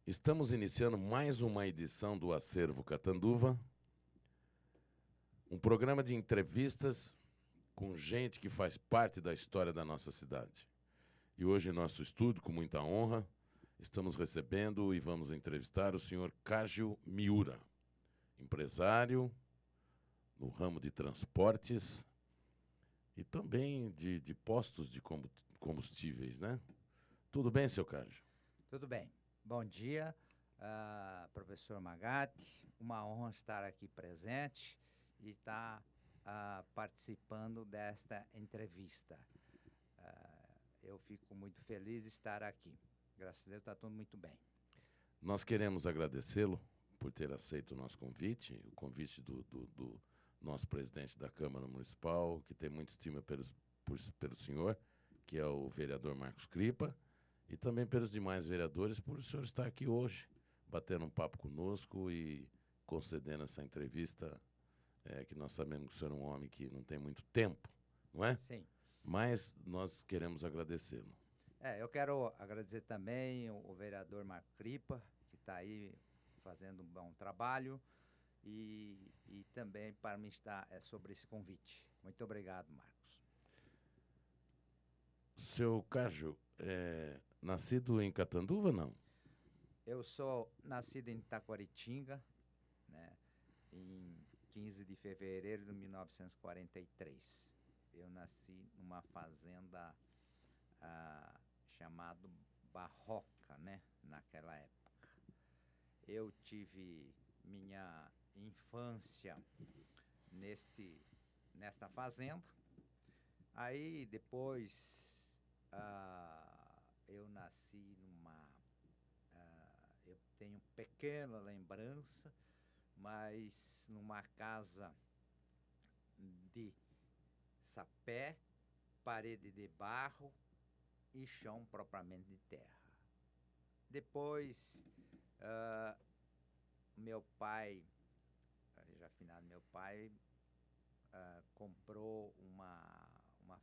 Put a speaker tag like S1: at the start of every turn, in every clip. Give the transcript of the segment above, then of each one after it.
S1: Estamos iniciando mais uma edição do Acervo Catanduva, um programa de entrevistas com gente que faz parte da história da nossa cidade. E hoje, em nosso estúdio, com muita honra, estamos recebendo e vamos entrevistar o senhor Cárgio Miura, empresário no ramo de transportes e também de postos de combustíveis, né? Tudo bem, seu Cárgio?
S2: Tudo bem. Bom dia, professor Magatti. Uma honra estar aqui presente e estar participando desta entrevista. Eu fico muito feliz de estar aqui. Graças a Deus está tudo muito bem.
S1: Nós queremos agradecê-lo por ter aceito o nosso convite, o convite do nosso presidente da Câmara Municipal, que tem muita estima pelo senhor, que é o vereador Marcos Cripa, e também pelos demais vereadores, por o senhor estar aqui hoje, batendo um papo conosco e concedendo essa entrevista, que nós sabemos que o senhor é um homem que não tem muito tempo, não é?
S2: Sim.
S1: Mas nós queremos agradecê-lo.
S2: Eu quero agradecer também o vereador Marcos Cripa, que está aí fazendo um bom trabalho, e também para me estar sobre esse convite. Muito obrigado, Marcos.
S1: Seu Cárgio, nascido em Catanduva, não?
S2: Eu sou nascido em Taquaritinga, né, em 15 de fevereiro de 1943. Eu nasci numa fazenda chamada Barroca, né, naquela época. Eu tive minha infância nesta fazenda. Aí depois eu nasci eu tenho pequena lembrança, mas numa casa de sapé, parede de barro e chão propriamente de terra. Depois, meu pai, já finado meu pai, comprou uma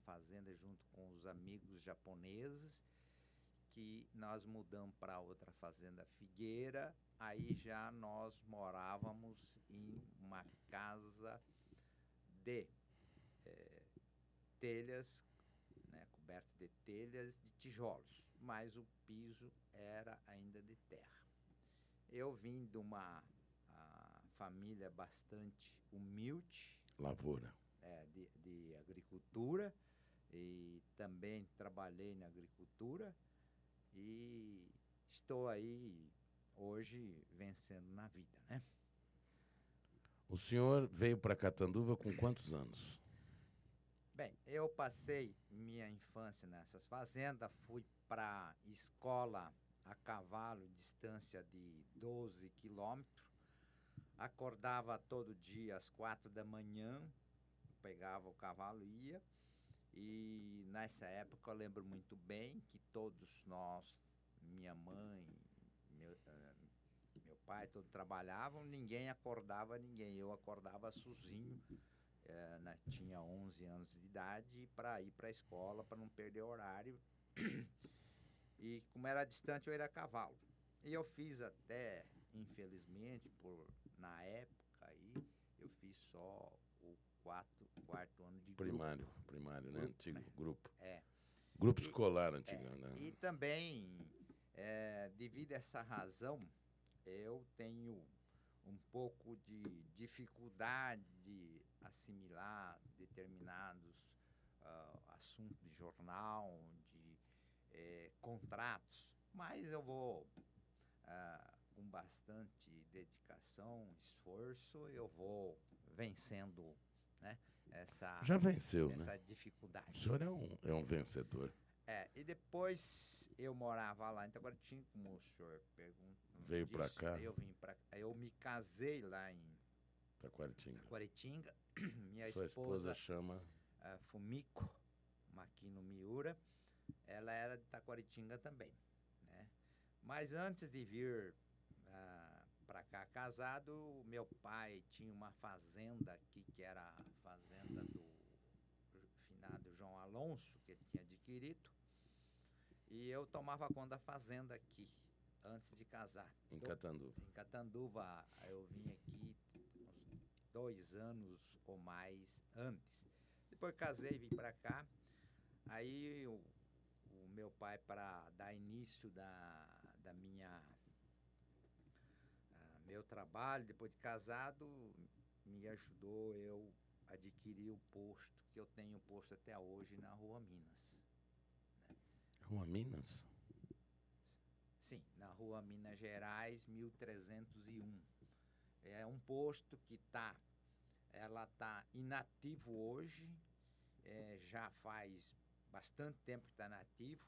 S2: fazenda junto com os amigos japoneses, que nós mudamos para outra fazenda Figueira. Aí já nós morávamos em uma casa de telhas, né, coberta de telhas de tijolos, mas o piso era ainda de terra. Eu vim de uma família bastante humilde,
S1: Lavoura.
S2: de agricultura, e também trabalhei na agricultura e estou aí hoje vencendo na vida, né?
S1: O senhor veio para Catanduva com quantos anos?
S2: Bem, eu passei minha infância nessas fazendas, fui para escola a cavalo, distância de 12 quilômetros, acordava todo dia às 4 da manhã, pegava o cavalo e ia. E nessa época eu lembro muito bem que todos nós, minha mãe, meu pai, todos trabalhavam, ninguém acordava ninguém. Eu acordava sozinho, tinha 11 anos de idade, para ir para a escola, para não perder horário. E como era distante, eu ia a cavalo. E eu fiz até, infelizmente, na época aí, eu fiz só o quarto ano de
S1: Primário, né?
S2: grupo,
S1: Antigo
S2: né?
S1: grupo. Grupo escolar antigo, né?
S2: E também, devido a essa razão, eu tenho um pouco de dificuldade de assimilar determinados assuntos de jornal, de contratos, mas eu vou, com bastante dedicação, esforço, eu vou vencendo, né,
S1: Já venceu, né?
S2: essa
S1: O
S2: dificuldade.
S1: senhor é um vencedor.
S2: E depois eu morava lá em Taquaritinga, como o senhor perguntou.
S1: Veio para cá?
S2: Aí eu me casei lá em
S1: Taquaritinga.
S2: Minha
S1: Sua esposa
S2: esposa
S1: chama
S2: Fumiko Makino Miura, ela era de Taquaritinga também, né? Mas antes de vir para cá casado, meu pai tinha uma fazenda aqui, que era a fazenda do finado João Alonso, que ele tinha adquirido, e eu tomava conta da fazenda aqui. antes de casar.
S1: Em Catanduva.
S2: Em Catanduva, eu vim aqui uns 2 anos ou mais antes. Depois casei, vim para cá. Aí o meu pai, para dar início da minha meu trabalho, depois de casado, me ajudou eu adquirir o posto, que eu tenho posto até hoje na Rua Minas.
S1: Rua Minas?
S2: Sim, na Rua Minas Gerais, 1301. É um posto que ela tá inativo hoje, já faz bastante tempo que está inativo.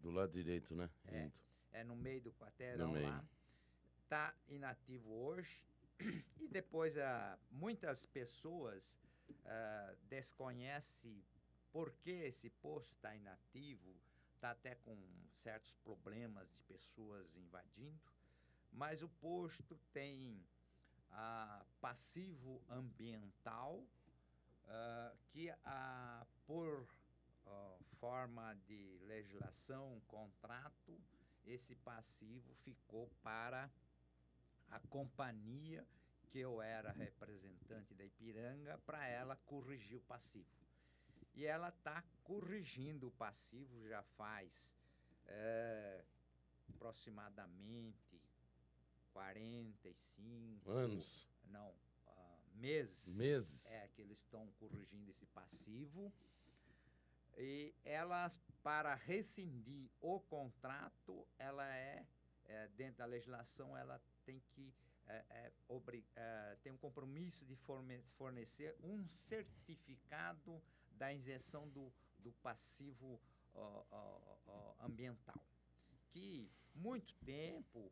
S1: Do lado direito, né? Indo.
S2: É no meio do
S1: No
S2: quarteirão
S1: meio.
S2: lá. Está inativo hoje. E depois muitas pessoas desconhecem por que esse posto está inativo, está até com certos problemas de pessoas invadindo, mas o posto tem passivo ambiental que por forma de legislação, contrato, esse passivo ficou para a companhia que eu era representante da Ipiranga, para ela corrigir o passivo. E ela está corrigindo o passivo já faz aproximadamente 45
S1: anos.
S2: Não, meses.
S1: Meses.
S2: Que eles estão corrigindo esse passivo. E ela, para rescindir o contrato, ela dentro da legislação, ela tem que tem um compromisso de fornecer um certificado da isenção do passivo ambiental. Que muito tempo,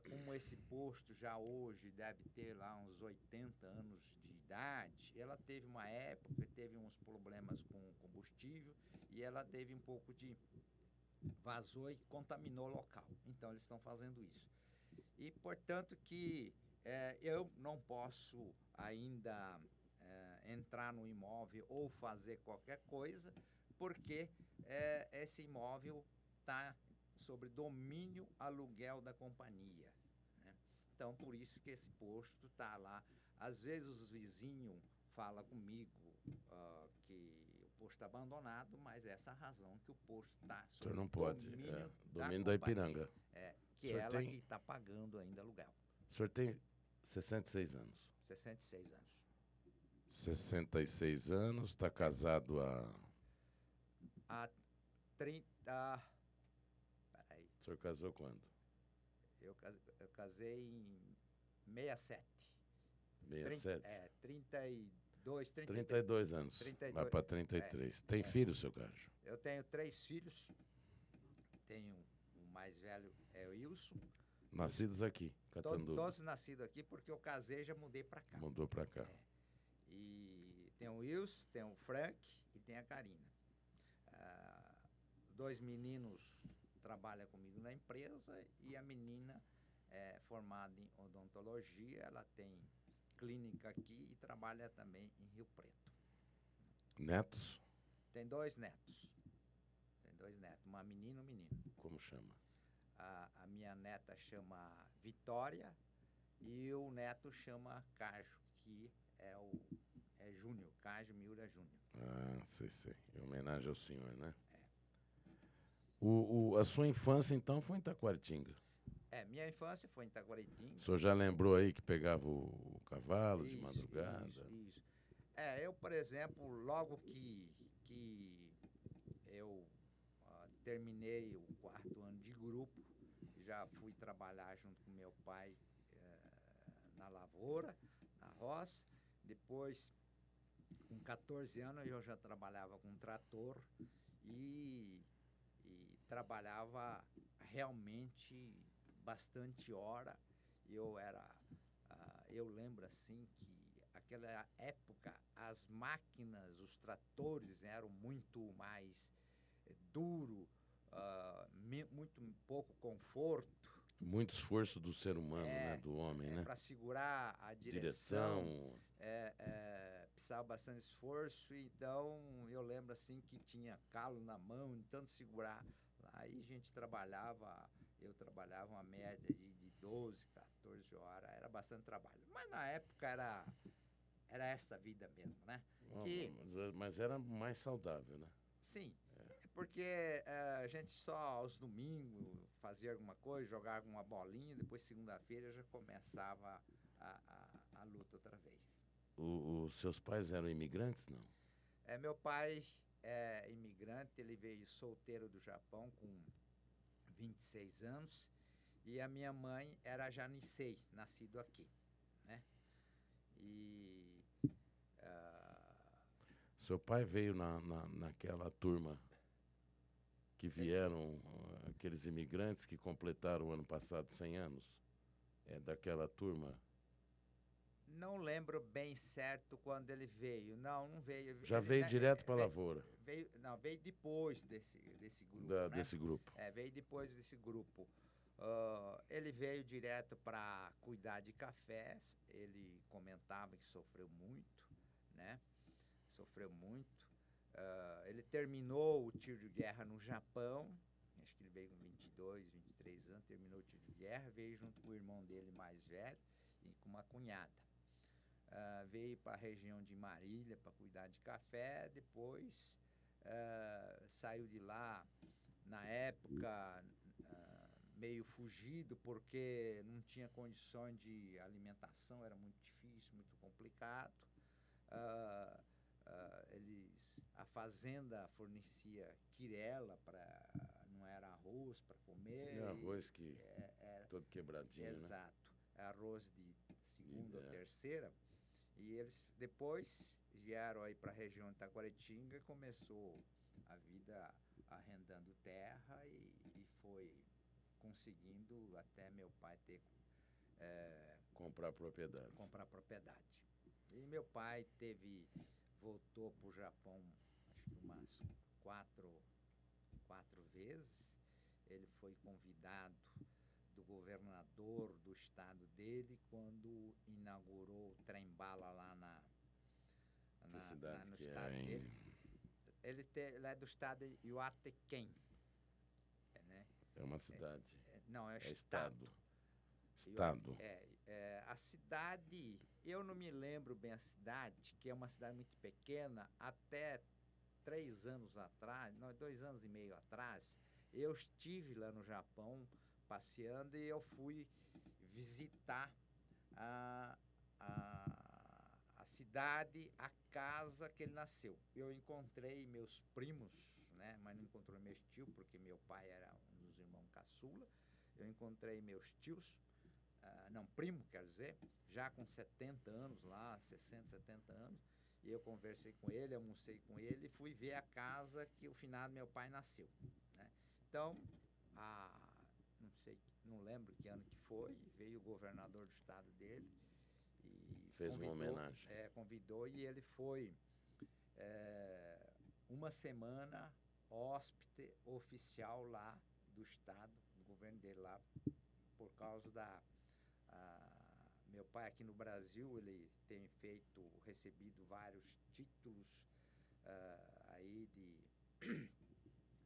S2: como esse posto já hoje deve ter lá uns 80 anos de idade, ela teve uma época que teve uns problemas com combustível e ela teve um pouco de vazou e contaminou o local. Então eles estão fazendo isso. E portanto que eu não posso ainda entrar no imóvel ou fazer qualquer coisa, porque esse imóvel está sobre domínio aluguel da companhia, né? Então, por isso que esse posto está lá. Às vezes os vizinhos falam comigo que o posto está abandonado, mas essa é a razão que o posto está
S1: sobre
S2: não
S1: pode, domínio da Ipiranga.
S2: Que ela que está pagando ainda aluguel.
S1: O senhor tem 66 anos.
S2: 66 anos.
S1: 66 anos, está casado
S2: há 30... Peraí.
S1: O senhor casou quando?
S2: Eu casei em 67.
S1: 67?
S2: 32
S1: anos.
S2: 32.
S1: Vai para 33. Tem filhos, seu Gajo?
S2: Eu tenho 3 filhos. Tenho o mais velho, é o Wilson.
S1: Nascidos aqui, Catanduva.
S2: Todos nascidos aqui, porque eu casei e já mudei para cá.
S1: Mudou para cá.
S2: E tem o Wilson, tem o Frank e tem a Karina. 2 meninos trabalham comigo na empresa e a menina é formada em odontologia, ela tem clínica aqui e trabalha também em Rio Preto.
S1: Netos?
S2: Tem 2 netos. Uma menina e um menino.
S1: Como chama?
S2: A minha neta chama Vitória e o neto chama Cajo, que é Júnior, Cajo Miura Júnior.
S1: Ah, sei. Em homenagem ao senhor, né? A sua infância, então, foi em Taquaritinga?
S2: Minha infância foi em Taquaritinga.
S1: O senhor já lembrou aí que pegava o cavalo de madrugada?
S2: Isso. Eu, por exemplo, logo que eu terminei o 4º ano de grupo, já fui trabalhar junto com meu pai na lavoura, na roça. Depois, com 14 anos, eu já trabalhava com trator e trabalhava realmente bastante hora. Eu lembro assim que aquela época as máquinas, os tratores eram muito mais duro, muito pouco conforto.
S1: Muito esforço do ser humano, né? Do homem, né?
S2: Para segurar a direção. Precisava bastante esforço, então eu lembro assim que tinha calo na mão, de tanto segurar. Aí a gente trabalhava eu trabalhava uma média de 12, 14 horas, era bastante trabalho. Mas na época era esta vida mesmo, né? Que,
S1: Mas era mais saudável, né?
S2: sim, é porque a gente só aos domingos fazia alguma coisa, jogava uma bolinha, depois segunda-feira já começava a luta outra vez.
S1: Os seus pais eram imigrantes, não?
S2: Meu pai é imigrante, ele veio solteiro do Japão com 26 anos e a minha mãe era Janicei, nascido aqui, né? E
S1: Seu pai veio naquela turma que vieram, aqueles imigrantes que completaram o ano passado 100 anos? É daquela turma?
S2: não lembro bem certo quando ele veio. Não veio.
S1: Já
S2: Ele,
S1: veio
S2: né,
S1: direto para a lavoura?
S2: Veio depois desse grupo, né?
S1: Desse grupo.
S2: Veio depois desse grupo. Ele veio direto para cuidar de cafés. Ele comentava que sofreu muito, né? Sofreu muito. Ele terminou o tiro de guerra no Japão. Acho que ele veio com 22, 23 anos. Terminou o tiro de guerra. Veio junto com o irmão dele mais velho e com uma cunhada. Veio para a região de Marília para cuidar de café. Depois saiu de lá na época meio fugido porque não tinha condições de alimentação, era muito difícil, muito complicado. A fazenda fornecia quirela, não era arroz para comer.
S1: É arroz que era todo quebradinho,
S2: exato,
S1: né?
S2: Arroz de segunda ou terceira. E eles depois vieram aí para a região de Taquaritinga e começou a vida arrendando terra e foi conseguindo até meu pai ter
S1: comprar propriedade.
S2: E meu pai voltou para o Japão acho que umas quatro vezes. Ele foi convidado do governador do estado dele quando inaugurou o trem-bala lá
S1: Que cidade
S2: no
S1: que
S2: estado
S1: é,
S2: dele. Ele é do estado de Iwate-ken, né?
S1: É uma cidade.
S2: Não, é
S1: estado.
S2: A cidade, eu não me lembro bem a cidade, que é uma cidade muito pequena. Até 3 anos atrás, não, 2 anos e meio atrás, eu estive lá no Japão passeando e eu fui visitar a cidade, a casa que ele nasceu. Eu encontrei meus primos, né, mas não encontrei meus tios, porque meu pai era um dos irmãos caçula. Eu encontrei meus tios, primo, quer dizer, já com 70 anos lá, 60, 70 anos. E eu conversei com ele, almocei com ele e fui ver a casa que o finado meu pai nasceu, né? Então, não sei, não lembro que ano que foi, veio o governador do estado dele e
S1: fez uma homenagem.
S2: Convidou e ele foi uma semana hóspede oficial lá do estado, do governo dele lá, por causa meu pai aqui no Brasil, ele tem recebido vários títulos aí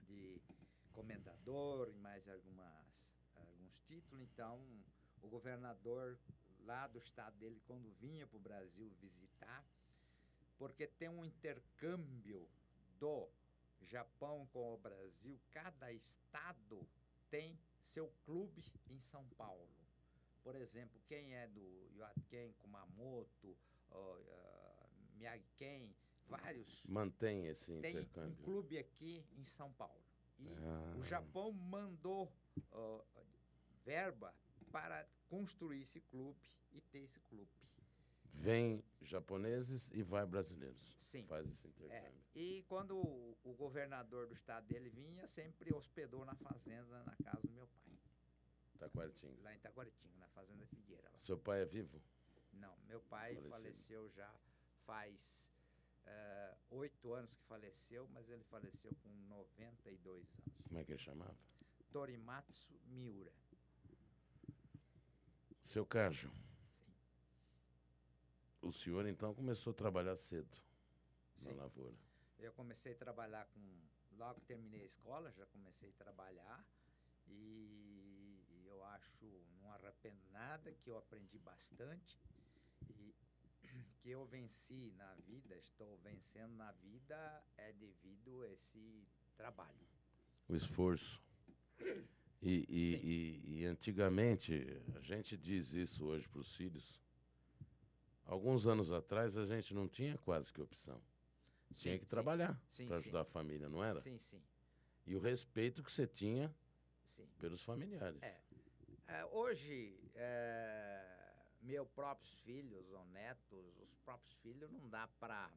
S2: de comendador e mais alguns títulos. Então, o governador lá do estado dele, quando vinha para o Brasil visitar, porque tem um intercâmbio do Japão com o Brasil, cada estado tem seu clube em São Paulo. Por exemplo, quem é do Iwate-ken, Kumamoto, Miyagi-ken, vários
S1: mantém esse intercâmbio.
S2: Tem um clube aqui em São Paulo. E o Japão mandou verba para construir esse clube e ter esse clube.
S1: Vem japoneses e vai brasileiros.
S2: Sim.
S1: Faz esse intercâmbio.
S2: E quando o governador do estado dele vinha, sempre hospedou na fazenda, na casa do meu pai.
S1: Taquaritinga.
S2: Lá em Taquaritinga, na fazenda Figueira. Lá.
S1: Seu pai é vivo?
S2: Não, meu pai faleceu já faz 8 anos que faleceu, mas ele faleceu com 92 anos.
S1: Como é que ele chamava?
S2: Torimatsu Miura.
S1: Seu Cássio.
S2: Sim.
S1: O senhor então começou a trabalhar cedo na
S2: Sim.
S1: lavoura?
S2: Eu comecei a trabalhar logo que terminei a escola, já comecei a trabalhar e eu acho, não arrependo nada, que eu aprendi bastante e que eu venci na vida, estou vencendo na vida é devido a esse trabalho.
S1: O esforço.
S2: Sim,
S1: E antigamente, a gente diz isso hoje para os filhos. Alguns anos atrás, a gente não tinha quase que opção. Tinha
S2: sim,
S1: que
S2: sim,
S1: trabalhar
S2: sim,
S1: para
S2: sim,
S1: ajudar a família, não era?
S2: sim, sim,
S1: E o respeito que você tinha
S2: sim.
S1: pelos familiares.
S2: Hoje, meus próprios filhos ou netos, os próprios filhos, não dá para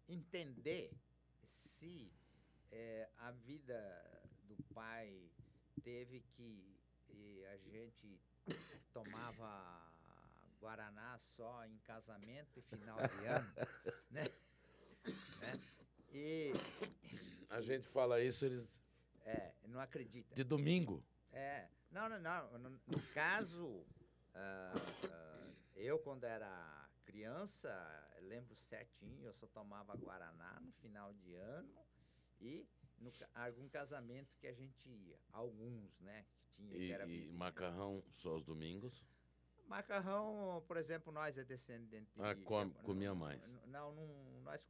S2: entender se a vida do pai teve que a gente tomava guaraná só em casamento e final de ano, né? Né? E
S1: A gente fala isso, eles.
S2: não acredita.
S1: De domingo.
S2: Não, não, não. No caso, eu quando era criança, lembro certinho, eu só tomava guaraná no final de ano e algum casamento que a gente ia, alguns, né, que tinha, que era
S1: E
S2: vizinha.
S1: macarrão só aos domingos.
S2: Macarrão, por exemplo, nós é descendente de
S1: Comia mais.
S2: não, nós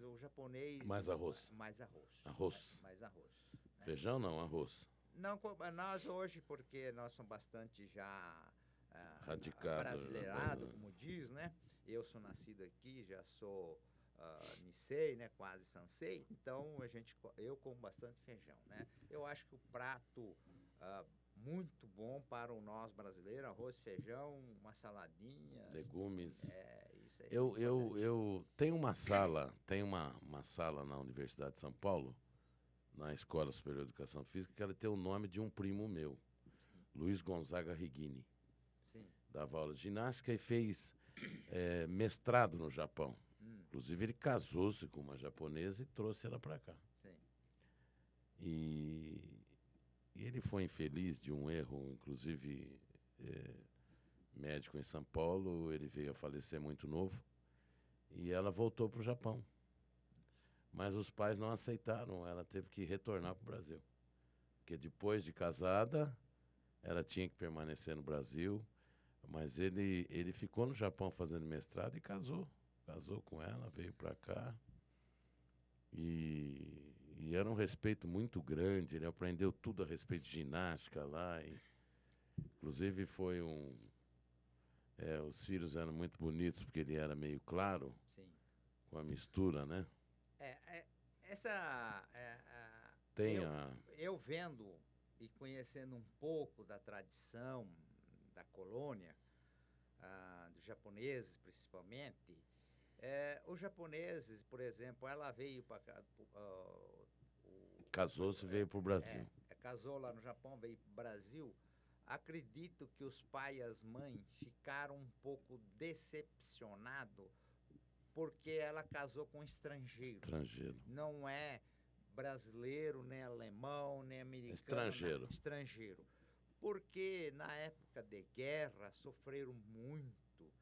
S2: o japonês
S1: Mais arroz.
S2: mais arroz.
S1: Arroz.
S2: Mais arroz. Né?
S1: Feijão não, arroz.
S2: Não, nós hoje, porque nós somos bastante já
S1: Radicado.
S2: brasileirado, como diz, né? Eu sou nascido aqui, já sou Nisei, né? Quase Sansei. Então eu como bastante feijão, né? Eu acho que o prato muito bom para o nós brasileiros, arroz, feijão, uma saladinha,
S1: Legumes.
S2: Isso aí é muito importante.
S1: Eu tenho uma sala, uma sala na Universidade de São Paulo, na Escola Superior de Educação Física, que ela tem o nome de um primo meu,
S2: Sim.
S1: Luiz Gonzaga Rigini.
S2: Sim.
S1: Dava aula de ginástica e fez mestrado no Japão. Inclusive, ele casou-se com uma japonesa e trouxe ela para cá.
S2: Sim.
S1: E ele foi infeliz de um erro, inclusive médico em São Paulo. Ele veio a falecer muito novo e ela voltou para o Japão. Mas os pais não aceitaram, ela teve que retornar para o Brasil. Porque depois de casada, ela tinha que permanecer no Brasil. Mas ele ficou no Japão fazendo mestrado e casou. Casou com ela, veio para cá. E era um respeito muito grande. Ele aprendeu tudo a respeito de ginástica lá. Inclusive foi os filhos eram muito bonitos porque ele era meio claro.
S2: Sim.
S1: Com a mistura, né?
S2: Eu vendo e conhecendo um pouco da tradição da colônia, dos japoneses principalmente, os japoneses, por exemplo, ela veio para cá,
S1: casou-se e veio para o Brasil.
S2: Casou lá no Japão, veio para o Brasil. Acredito que os pais e as mães ficaram um pouco decepcionados porque ela casou com um estrangeiro. Não é brasileiro, nem alemão, nem americano. Estrangeiro. Porque na época de guerra sofreram muito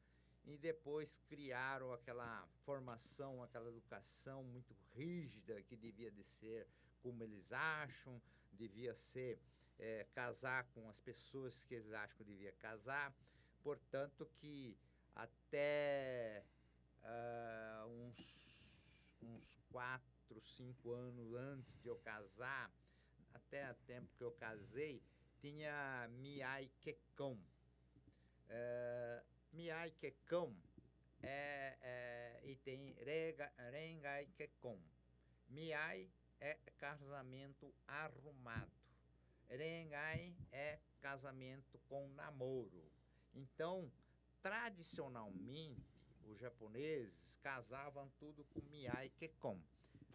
S2: e depois criaram aquela formação, aquela educação muito rígida que devia de ser como eles acham, devia ser casar com as pessoas que eles acham que devia casar. Portanto que até uns 4, 5 anos antes de eu casar, até o tempo que eu casei, tinha Miyai Kekon. Miyai Kekon e tem Rengai Kekon. Miyai é casamento arrumado. Rengai é casamento com namoro. Então, tradicionalmente, os japoneses casavam tudo com Miyai Kekon.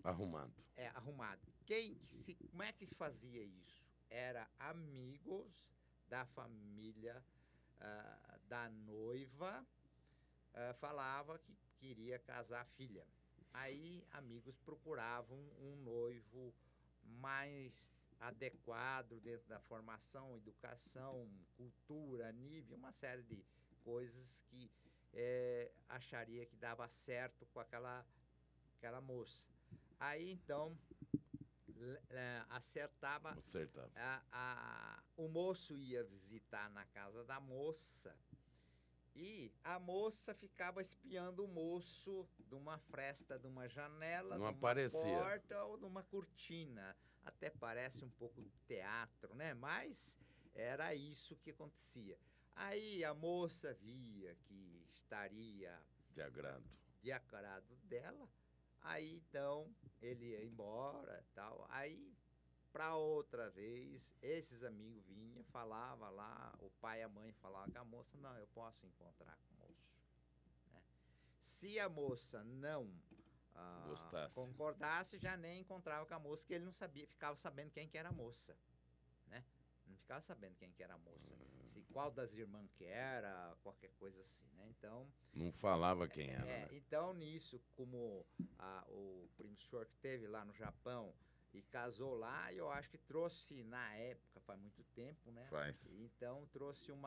S1: Arrumado.
S2: Arrumado. Como é que fazia isso? Era amigos da família da noiva, falava que queria casar a filha. Aí amigos procuravam um noivo mais adequado dentro da formação, educação, cultura, nível, uma série de coisas que acharia que dava certo com aquela moça. Aí então acertava.
S1: Acertava.
S2: O moço ia visitar na casa da moça e a moça ficava espiando o moço de uma fresta, de uma janela,
S1: Não
S2: de uma
S1: aparecia.
S2: porta ou de uma cortina. Até parece um pouco de teatro, né? Mas era isso que acontecia. Aí a moça via que estaria
S1: De agrado.
S2: de agrado dela, aí então ele ia embora, tal. Aí para outra vez, esses amigos vinham, falava lá, o pai e a mãe falavam com a moça, não, eu posso encontrar com o moço, né? Se a moça não
S1: Gostasse.
S2: concordasse, já nem encontrava com a moça, que ele não sabia, ficava sabendo quem que era a moça, né? Não ficava sabendo quem que era a moça, se qual das irmãs que era, qualquer coisa assim, né? Então
S1: Não falava quem era, né?
S2: então nisso, como o primo senhor que teve lá no Japão e casou lá, eu acho que trouxe na época, faz muito tempo, né?
S1: Faz.
S2: Então trouxe um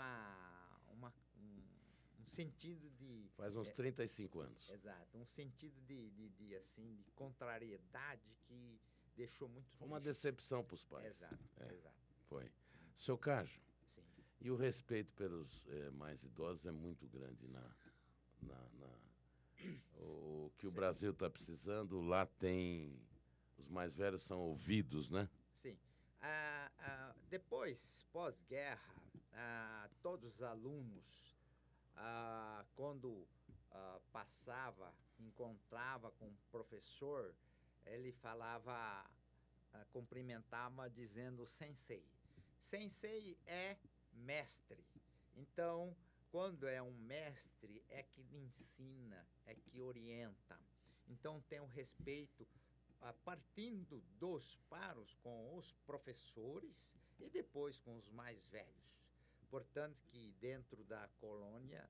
S2: sentido de...
S1: Faz uns 35 anos.
S2: Exato, um sentido de assim, de contrariedade que deixou muito
S1: Foi uma
S2: triste.
S1: decepção para os pais.
S2: Exato, exato.
S1: Foi. Seu Cajo,
S2: Sim.
S1: e o respeito pelos mais idosos é muito grande o que o Brasil está precisando, lá tem... Os mais velhos são ouvidos, né?
S2: Sim. Depois, pós-guerra, todos os alunos, quando passava, encontrava com o professor, ele falava, cumprimentava dizendo sensei. Sensei é mestre. Então, quando é um mestre, é que ensina, é que orienta. Então, tem o respeito partindo dos paros com os professores e depois com os mais velhos. Portanto, que dentro da colônia,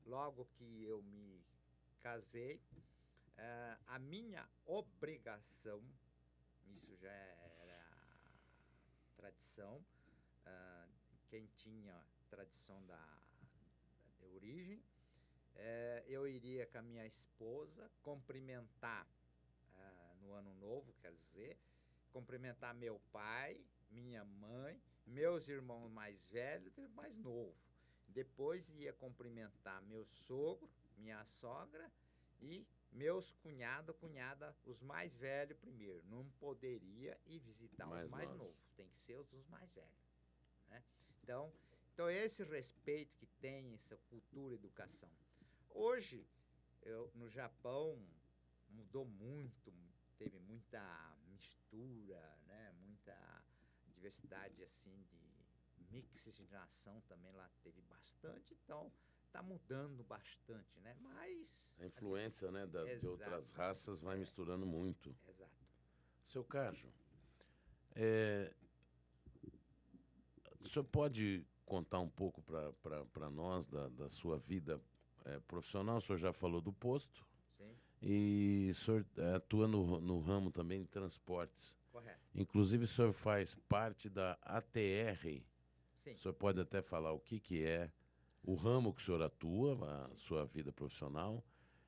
S2: logo que eu me casei, a minha obrigação, isso já era tradição, quem tinha tradição de origem, eu iria com a minha esposa cumprimentar no ano novo, quer dizer, cumprimentar meu pai, minha mãe, meus irmãos mais velhos e mais novos. Depois ia cumprimentar meu sogro, minha sogra e meus cunhado, cunhada, os mais velhos primeiro. Não poderia ir visitar os mais novos, tem que ser os mais velhos, né? Então esse respeito que tem, essa cultura, educação. Hoje, no Japão, mudou muito, teve muita mistura, né? Muita diversidade, assim, de mixigenação também lá teve bastante, então tá mudando bastante, né? Mas...
S1: A influência,
S2: assim,
S1: né, de outras raças vai misturando muito.
S2: Exato.
S1: Seu Cajo, o senhor pode contar um pouco para nós da sua vida profissional? O senhor já falou do posto.
S2: Sim.
S1: E o senhor atua no ramo também de transportes.
S2: Correto.
S1: Inclusive, o senhor faz parte da ATR.
S2: Sim.
S1: O senhor pode até falar o que é o ramo que o senhor atua, a sua vida profissional,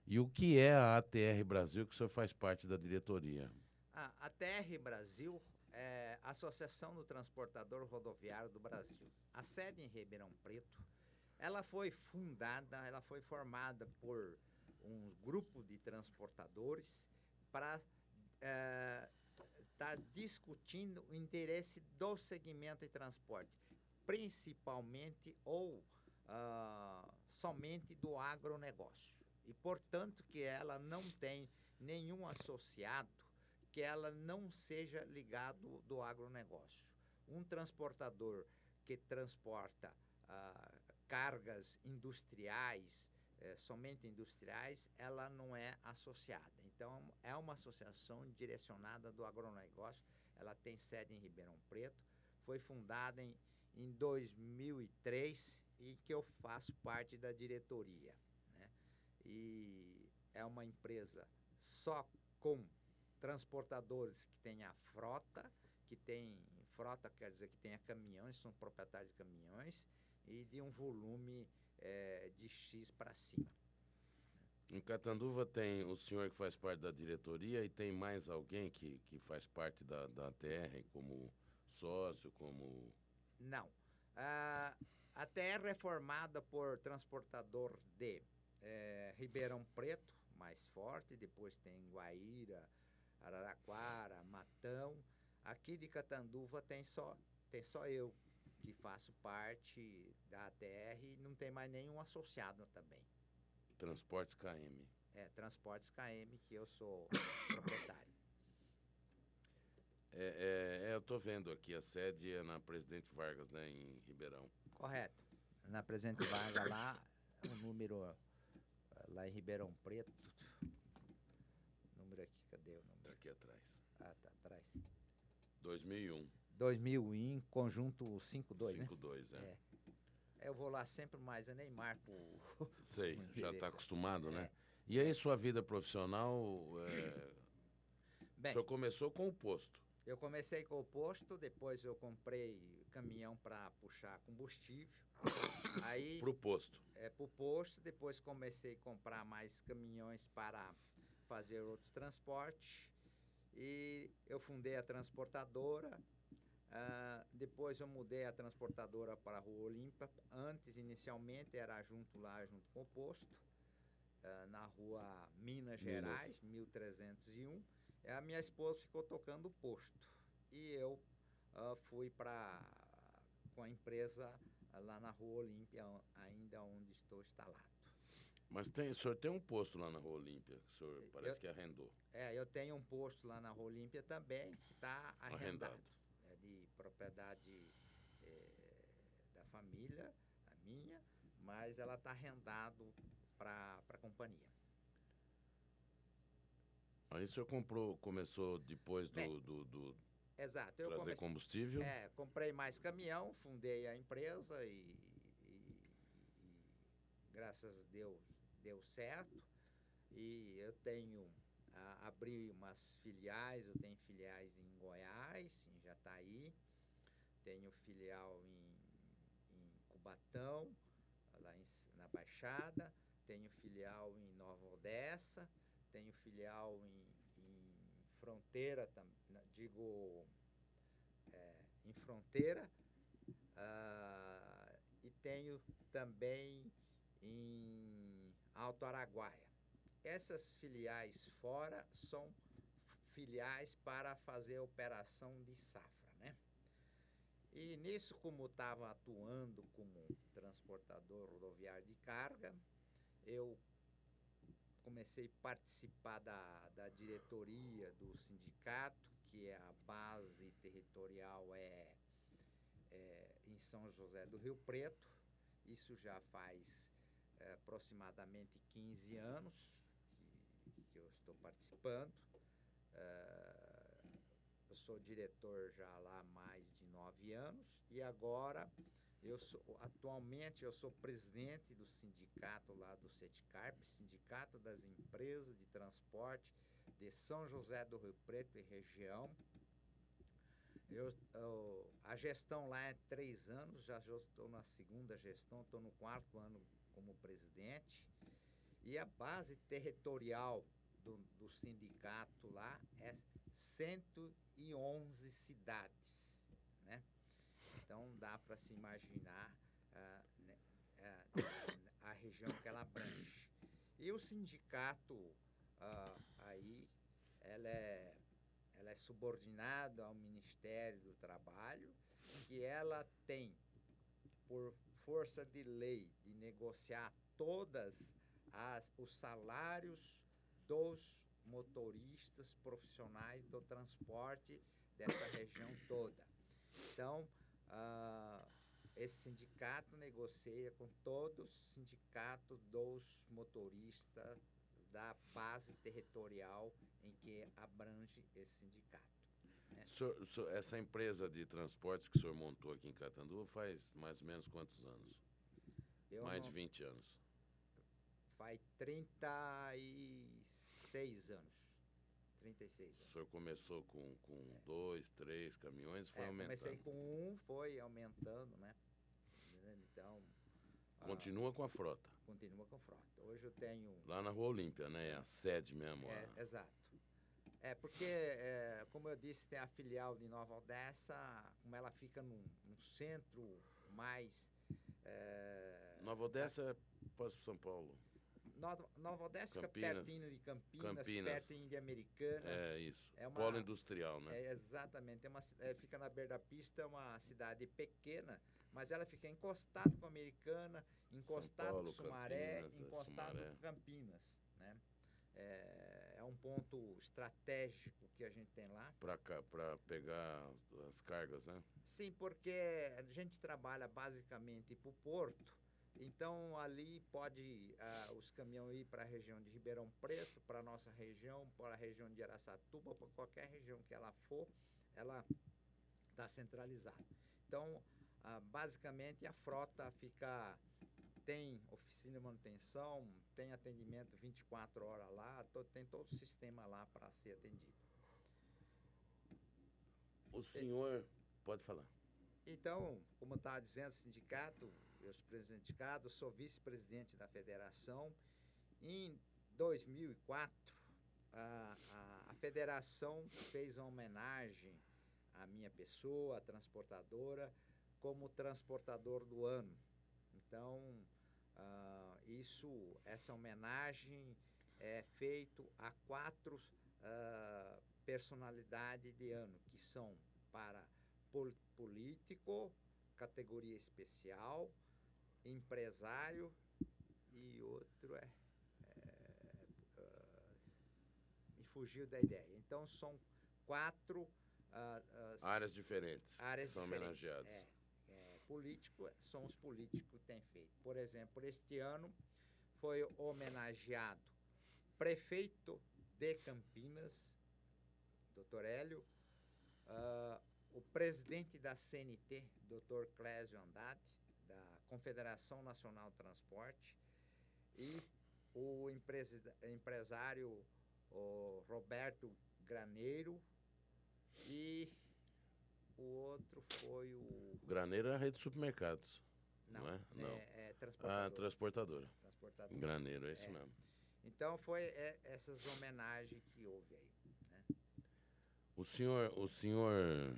S1: e o que é a ATR Brasil, que o senhor faz parte da diretoria.
S2: A ATR Brasil é a Associação do Transportador Rodoviário do Brasil. A sede em Ribeirão Preto, ela foi formada por um grupo de transportadores para estar discutindo o interesse do segmento de transporte, principalmente ou somente do agronegócio. E, portanto, que ela não tem nenhum associado que ela não seja ligado do agronegócio. Um transportador que transporta cargas industriais, somente industriais, ela não é associada. Então, é uma associação direcionada do agronegócio. Ela tem sede em Ribeirão Preto, foi fundada em 2003 e que eu faço parte da diretoria, né? E é uma empresa só com transportadores que tem a frota, quer dizer que tenha caminhões, são proprietários de caminhões, e de um volume de X para cima.
S1: Em Catanduva tem o senhor que faz parte da diretoria e tem mais alguém que faz parte da ATR como sócio, como...
S2: Não. Ah, a TR é formada por transportador de Ribeirão Preto, mais forte, depois tem Guaíra, Araraquara, Matão. Aqui de Catanduva tem só eu que faço parte da ATR e não tem mais nenhum associado também.
S1: Transportes KM.
S2: Transportes KM, que eu sou proprietário.
S1: Eu estou vendo aqui, a sede é na Presidente Vargas, né, em Ribeirão.
S2: Correto. Na Presidente Vargas lá, o número lá em Ribeirão Preto. Número aqui, cadê o número?
S1: Está aqui atrás.
S2: Ah, tá atrás.
S1: 2001.
S2: 2001, conjunto 52, né?
S1: 52,
S2: Eu vou lá sempre, mas eu nem marco.
S1: Sei, já está acostumado, né?
S2: É.
S1: E aí, sua vida profissional,
S2: Bem,
S1: o senhor começou com o posto.
S2: eu comecei com o posto, depois eu comprei caminhão para puxar combustível. Aí
S1: Pro posto.
S2: pro posto, depois comecei a comprar mais caminhões para fazer outros transportes. E eu fundei a transportadora. Depois eu mudei a transportadora para a Rua Olímpia. Antes, inicialmente, era junto com o posto, na Rua Minas Gerais, 1301. A minha esposa ficou tocando o posto. E eu fui com a empresa lá na Rua Olímpia, ainda onde estou instalado.
S1: Mas o senhor tem um posto lá na Rua Olímpia, que o senhor parece que arrendou.
S2: Eu tenho um posto lá na Rua Olímpia também, que está arrendado. É de propriedade da família, a minha, mas ela está arrendado para a companhia.
S1: Aí o senhor começou depois
S2: Exato.
S1: trazer combustível?
S2: Comprei mais caminhão, fundei a empresa e graças a Deus deu certo. E eu abri umas filiais, eu tenho filiais em Goiás, em Jataí, tenho filial em Cubatão, lá na Baixada, tenho filial em Nova Odessa, tenho filial em Fronteira, em Fronteira, e tenho também em Alto Araguaia. Essas filiais fora são filiais para fazer operação de safra, né? E nisso, como estava atuando como transportador rodoviário de carga, eu comecei a participar da diretoria do sindicato, que é a base territorial em São José do Rio Preto. Isso já faz aproximadamente 15 anos que eu estou participando. Eu sou diretor já lá há mais de 9 anos e agora atualmente eu sou presidente do sindicato lá do CETICARP, Sindicato das Empresas de Transporte de São José do Rio Preto e região. A gestão lá é 3 anos, já estou na segunda gestão, estou no 4º ano como presidente. E a base territorial do sindicato lá é 111 cidades, né? Então dá para se imaginar a região que ela abrange. E o sindicato aí, ela é subordinado ao Ministério do Trabalho, que ela tem, por força de lei, de negociar os salários dos motoristas profissionais do transporte dessa região toda. Então, esse sindicato negocia com todos os sindicatos dos motoristas da base territorial em que abrange esse sindicato, né?
S1: Essa empresa de transportes que o senhor montou aqui em Catanduva faz mais ou menos quantos anos? De 20 anos.
S2: Faz 36 anos. 36 anos.
S1: O senhor começou com 2, 3 caminhões e foi aumentando?
S2: Comecei com foi aumentando, né? Então,
S1: Continua com a frota.
S2: Continua com frota. Hoje eu tenho...
S1: Lá na Rua Olímpia, né? É a sede mesmo.
S2: Exato. Porque, como eu disse, tem a filial de Nova Odessa, como ela fica num centro mais...
S1: Nova Odessa é Poço São Paulo.
S2: Nova Odessa fica
S1: Campinas.
S2: pertinho de Campinas, pertinho de Americana.
S1: É isso. Polo industrial, né?
S2: Exatamente. Fica na beira da pista, é uma cidade pequena, mas ela fica encostada com a Americana, encostado com Sumaré,
S1: Campinas,
S2: encostado com Campinas, né? É um ponto estratégico que a gente tem lá.
S1: Para pegar as cargas, né?
S2: Sim, porque a gente trabalha basicamente para o porto, então ali pode os caminhões ir para a região de Ribeirão Preto, para a nossa região, para a região de Araçatuba, para qualquer região que ela for, ela está centralizada. Então, basicamente a frota tem oficina de manutenção, tem atendimento 24 horas lá, tem todo o sistema lá para ser atendido.
S1: O senhor pode falar.
S2: Então, como eu estava dizendo, sindicato, eu sou presidente do sindicato, sou vice-presidente da federação. Em 2004, a federação fez uma homenagem à minha pessoa, a transportadora, como transportador do ano. Então, essa homenagem é feita a 4 personalidades de ano, que são para político, categoria especial, empresário e outro me fugiu da ideia. Então são 4
S1: áreas diferentes
S2: são
S1: homenageadas.
S2: Político, são os políticos que têm feito. Por exemplo, este ano foi homenageado prefeito de Campinas, Dr. Hélio, o presidente da CNT, Dr. Clésio Andrade, da Confederação Nacional do Transporte, e o empresário Roberto Graneiro, e o outro foi o...
S1: Graneiro é a rede de supermercados. Não é?
S2: Não. É transportadora.
S1: Transportadora. Graneiro, é isso mesmo.
S2: Então foi essas homenagens que houve aí, né?
S1: O senhor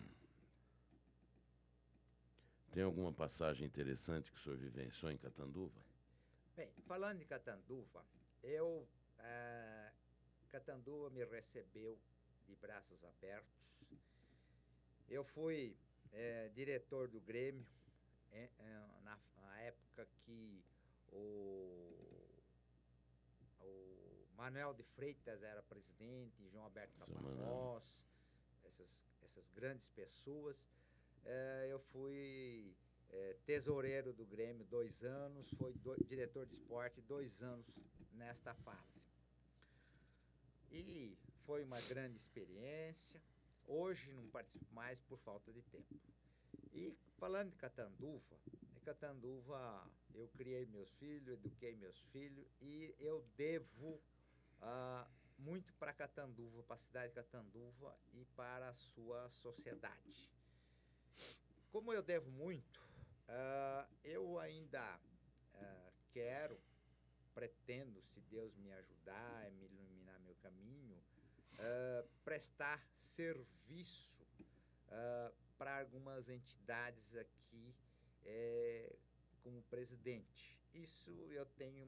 S1: tem alguma passagem interessante que o senhor vivenciou em Catanduva?
S2: Bem, falando de Catanduva, Catanduva me recebeu de braços abertos. Eu fui diretor do Grêmio na época que o Manuel de Freitas era presidente, João Alberto Caparrós, essas grandes pessoas. Eu fui tesoureiro do Grêmio 2 anos, fui diretor de esporte 2 anos nesta fase. E foi uma grande experiência. Hoje não participo mais por falta de tempo. E falando de Catanduva, eu criei meus filhos, eduquei meus filhos, e eu devo muito para Catanduva, para a cidade de Catanduva e para a sua sociedade. Como eu devo muito, eu ainda pretendo, se Deus me ajudar, me iluminar meu caminho, prestar serviço para algumas entidades aqui como presidente. Isso eu tenho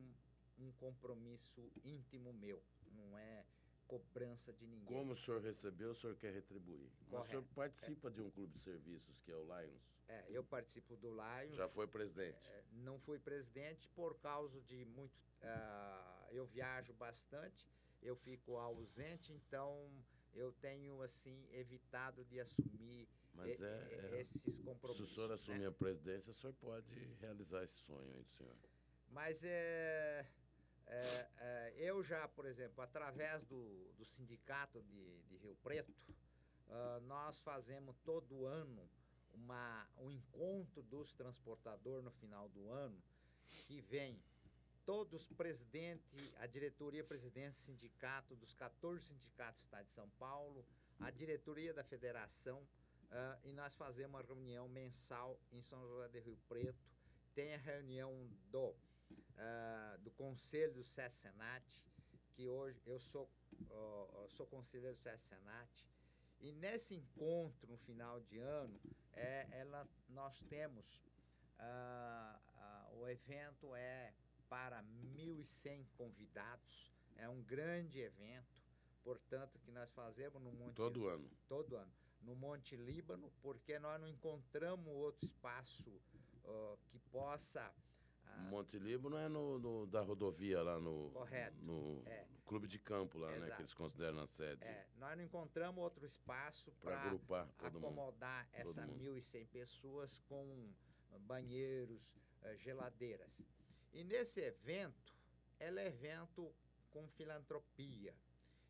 S2: um compromisso íntimo meu, não é cobrança de ninguém.
S1: Como o senhor recebeu, o senhor quer retribuir. Mas o senhor participa de um clube de serviços que é o Lions?
S2: Eu participo do Lions.
S1: Já foi presidente?
S2: Não fui presidente por causa de muito... eu viajo bastante, eu fico ausente, então eu tenho, assim, evitado de assumir esses compromissos.
S1: Se o senhor assumir a presidência, o senhor pode realizar esse sonho aí do senhor.
S2: Mas eu já, por exemplo, através do sindicato de Rio Preto, nós fazemos todo ano um encontro dos transportadores no final do ano, que vem todos os presidentes, a diretoria presidente do sindicato, dos 14 sindicatos do estado de São Paulo, a diretoria da federação, e nós fazemos uma reunião mensal em São José do Rio Preto, tem a reunião do Conselho do SESC-Senat, que hoje eu sou conselheiro do SESC-Senat, e nesse encontro, no final de ano, nós temos, o evento é para 1.100 convidados, é um grande evento, portanto, que nós fazemos no Monte...
S1: Todo ano.
S2: Todo ano. No Monte Líbano, porque nós não encontramos outro espaço que possa...
S1: Monte Líbano é da rodovia lá
S2: Correto.
S1: No clube de campo lá, né? Que eles consideram a sede.
S2: Nós não encontramos outro espaço para
S1: agrupar
S2: acomodar essa 1.100 pessoas com banheiros, geladeiras. E nesse evento, ela é evento com filantropia.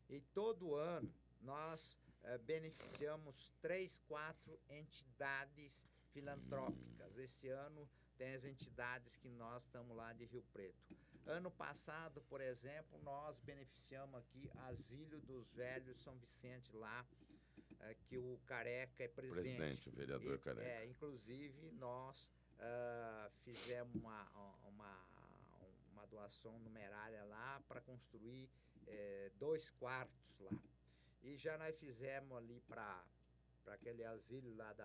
S2: E todo ano nós beneficiamos 3, 4 entidades filantrópicas. Esse ano tem as entidades que nós estamos lá de Rio Preto. Ano passado, por exemplo, nós beneficiamos aqui Asilo dos Velhos São Vicente lá, que o Careca é presidente.
S1: O vereador Careca.
S2: Inclusive, nós fizemos uma doação numerária lá para construir 2 quartos lá. E já nós fizemos ali para aquele asilo lá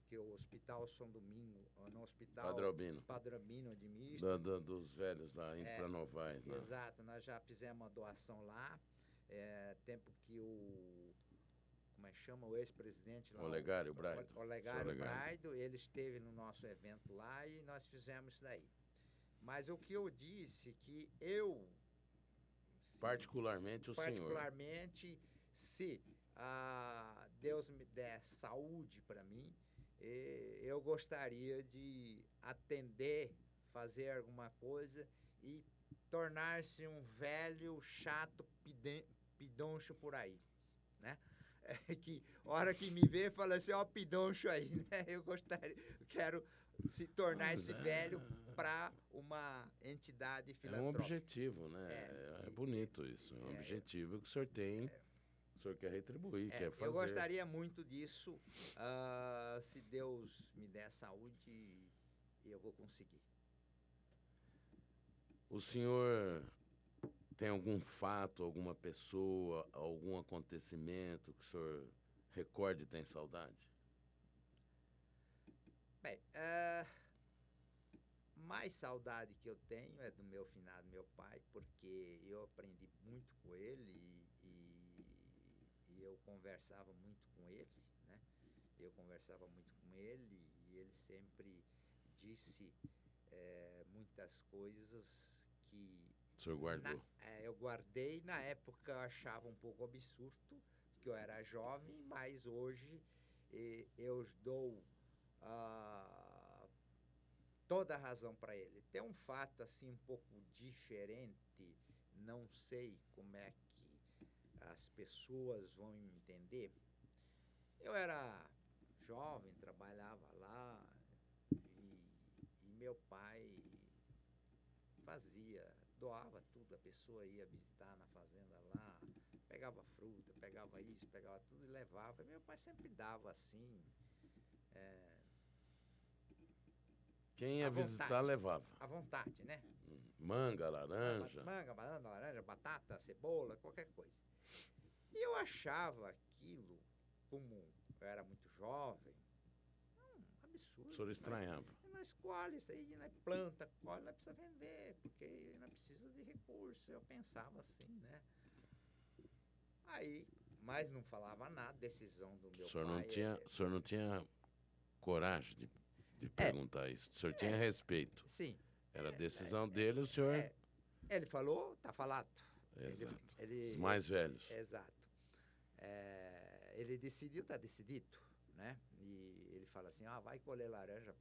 S2: que o Hospital São Domingo, no Hospital Padre Albino Edmista.
S1: Dos velhos lá, indo para Novaes. Né?
S2: Exato, nós já fizemos uma doação lá, tempo que como é que chama, o ex-presidente lá?
S1: Olegário Braido.
S2: Olegário Braido, ele esteve no nosso evento lá e nós fizemos isso daí. Mas o que eu disse que eu...
S1: Particularmente,
S2: se Deus me der saúde para mim, eu gostaria de atender, fazer alguma coisa e tornar-se um velho chato pidoncho por aí, né? Que hora que me vê, fala assim, ó, pidoncho aí, né? Eu quero se tornar esse velho para uma entidade filantrópica.
S1: É um objetivo, né? É bonito isso. É um objetivo que o senhor tem, o senhor quer retribuir, quer fazer.
S2: Eu gostaria muito disso. Se Deus me der saúde, eu vou conseguir.
S1: O senhor tem algum fato, alguma pessoa, algum acontecimento que o senhor recorde e tem saudade?
S2: Bem, mais saudade que eu tenho é do meu finado meu pai, porque eu aprendi muito com ele e eu conversava muito com ele, né? Eu conversava muito com ele e ele sempre disse muitas coisas que...
S1: O senhor guardou?
S2: Eu guardei. Na época eu achava um pouco absurdo, porque eu era jovem, mas hoje eu dou toda a razão para ele. Tem um fato assim um pouco diferente, não sei como é que as pessoas vão me entender. Eu era jovem, trabalhava lá e meu pai doava tudo, a pessoa ia visitar na fazenda lá, pegava fruta, pegava isso, pegava tudo e levava. Meu pai sempre dava assim...
S1: Quem ia visitar levava.
S2: À vontade, né?
S1: Manga, laranja.
S2: Manga, banana, laranja, batata, cebola, qualquer coisa. E eu achava aquilo, como eu era muito jovem, absurdo.
S1: O senhor estranhava.
S2: Nós colhe isso aí, nós planta, colhe, nós precisa vender, porque nós precisa de recursos. Eu pensava assim, né? Aí, mas não falava nada, decisão do meu pai.
S1: O senhor não tinha coragem de perguntar isso. O senhor tinha respeito.
S2: Sim.
S1: Era decisão dele, o senhor...
S2: Ele falou, tá falado.
S1: Exato. Os mais velhos.
S2: Exato. Ele decidiu, tá decidido, né? E ele fala assim, vai colher laranja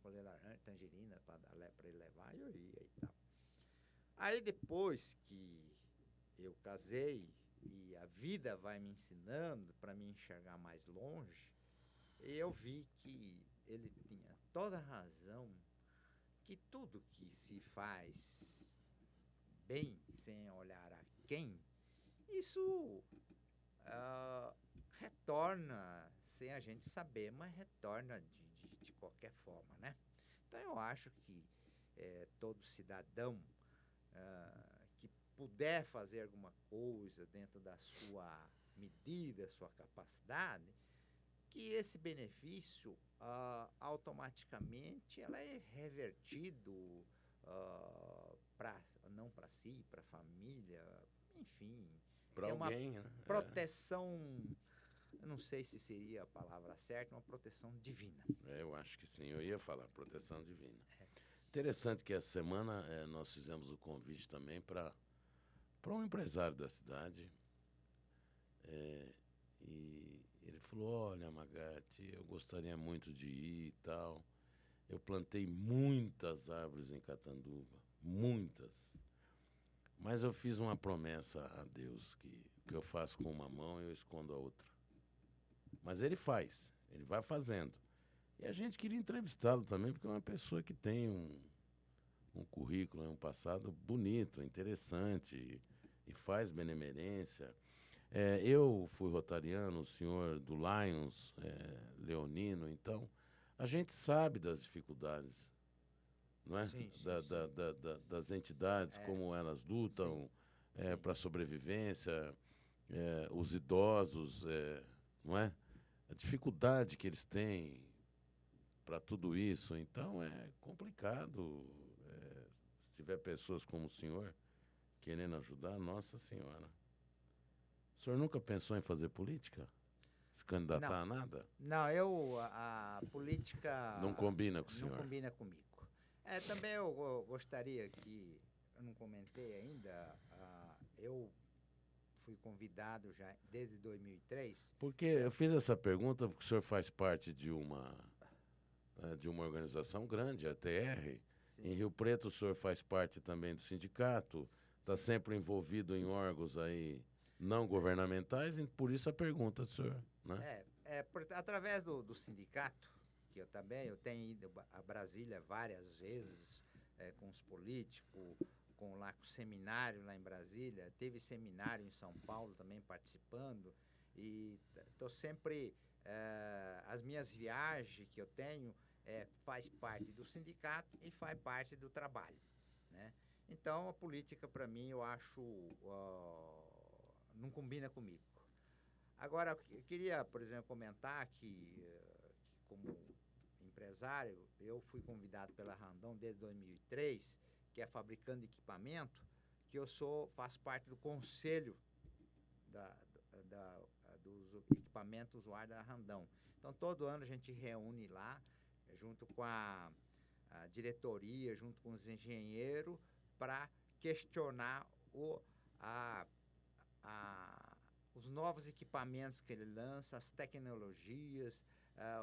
S2: colher laranja, tangerina para ele levar, e eu ia e tal. Aí depois que eu casei e a vida vai me ensinando para me enxergar mais longe, eu vi que ele tinha toda a razão, que tudo que se faz bem, sem olhar a quem, isso retorna, sem a gente saber, mas retorna de qualquer forma, né? Então, eu acho que todo cidadão que puder fazer alguma coisa dentro da sua medida, sua capacidade, que esse benefício automaticamente ela é revertido para não para si, para a família, enfim,
S1: Para
S2: é uma
S1: alguém, né?
S2: proteção, eu não sei se seria a palavra certa, uma proteção divina.
S1: Eu acho que sim, eu ia falar, proteção divina. Interessante que essa semana nós fizemos o convite também para um empresário da cidade. E ele falou: olha, Magatti, eu gostaria muito de ir e tal. Eu plantei muitas árvores em Catanduva, muitas. Mas eu fiz uma promessa a Deus que eu faço com uma mão e eu escondo a outra. Mas ele faz, ele vai fazendo. E a gente queria entrevistá-lo também, porque é uma pessoa que tem um currículo, um passado bonito, interessante, e faz benemerência. Eu fui rotariano, o senhor do Lions, leonino, então a gente sabe das dificuldades, não é?
S2: Sim, sim,
S1: Das entidades, como elas lutam
S2: sim.
S1: para a sobrevivência, os idosos, não é? A dificuldade que eles têm para tudo isso, então é complicado. Se tiver pessoas como o senhor querendo ajudar, Nossa Senhora. O senhor nunca pensou em fazer política? Se candidatar a nada?
S2: Não, a política
S1: Não combina com o
S2: não
S1: senhor?
S2: combina comigo. Também eu gostaria que, eu não comentei ainda, eu fui convidado já desde 2003.
S1: Porque eu fiz essa pergunta porque o senhor faz parte de uma organização grande, a TR.
S2: Sim.
S1: Em Rio Preto o senhor faz parte também do sindicato, está sempre envolvido em órgãos aí não governamentais, e por isso a pergunta, senhor. Né?
S2: Através do sindicato, que eu tenho ido a Brasília várias vezes com os políticos, com o seminário lá em Brasília, teve seminário em São Paulo também participando, e estou sempre, as minhas viagens que eu tenho faz parte do sindicato e faz parte do trabalho, né? Então, a política, para mim, eu acho, não combina comigo. Agora, eu queria, por exemplo, comentar que como empresário, eu fui convidado pela Randon desde 2003, que é fabricante de equipamento, que faço parte do conselho dos equipamentos usuários da Randon. Então, todo ano a gente reúne lá, junto com a diretoria, junto com os engenheiros, para questionar os novos equipamentos que ele lança, as tecnologias,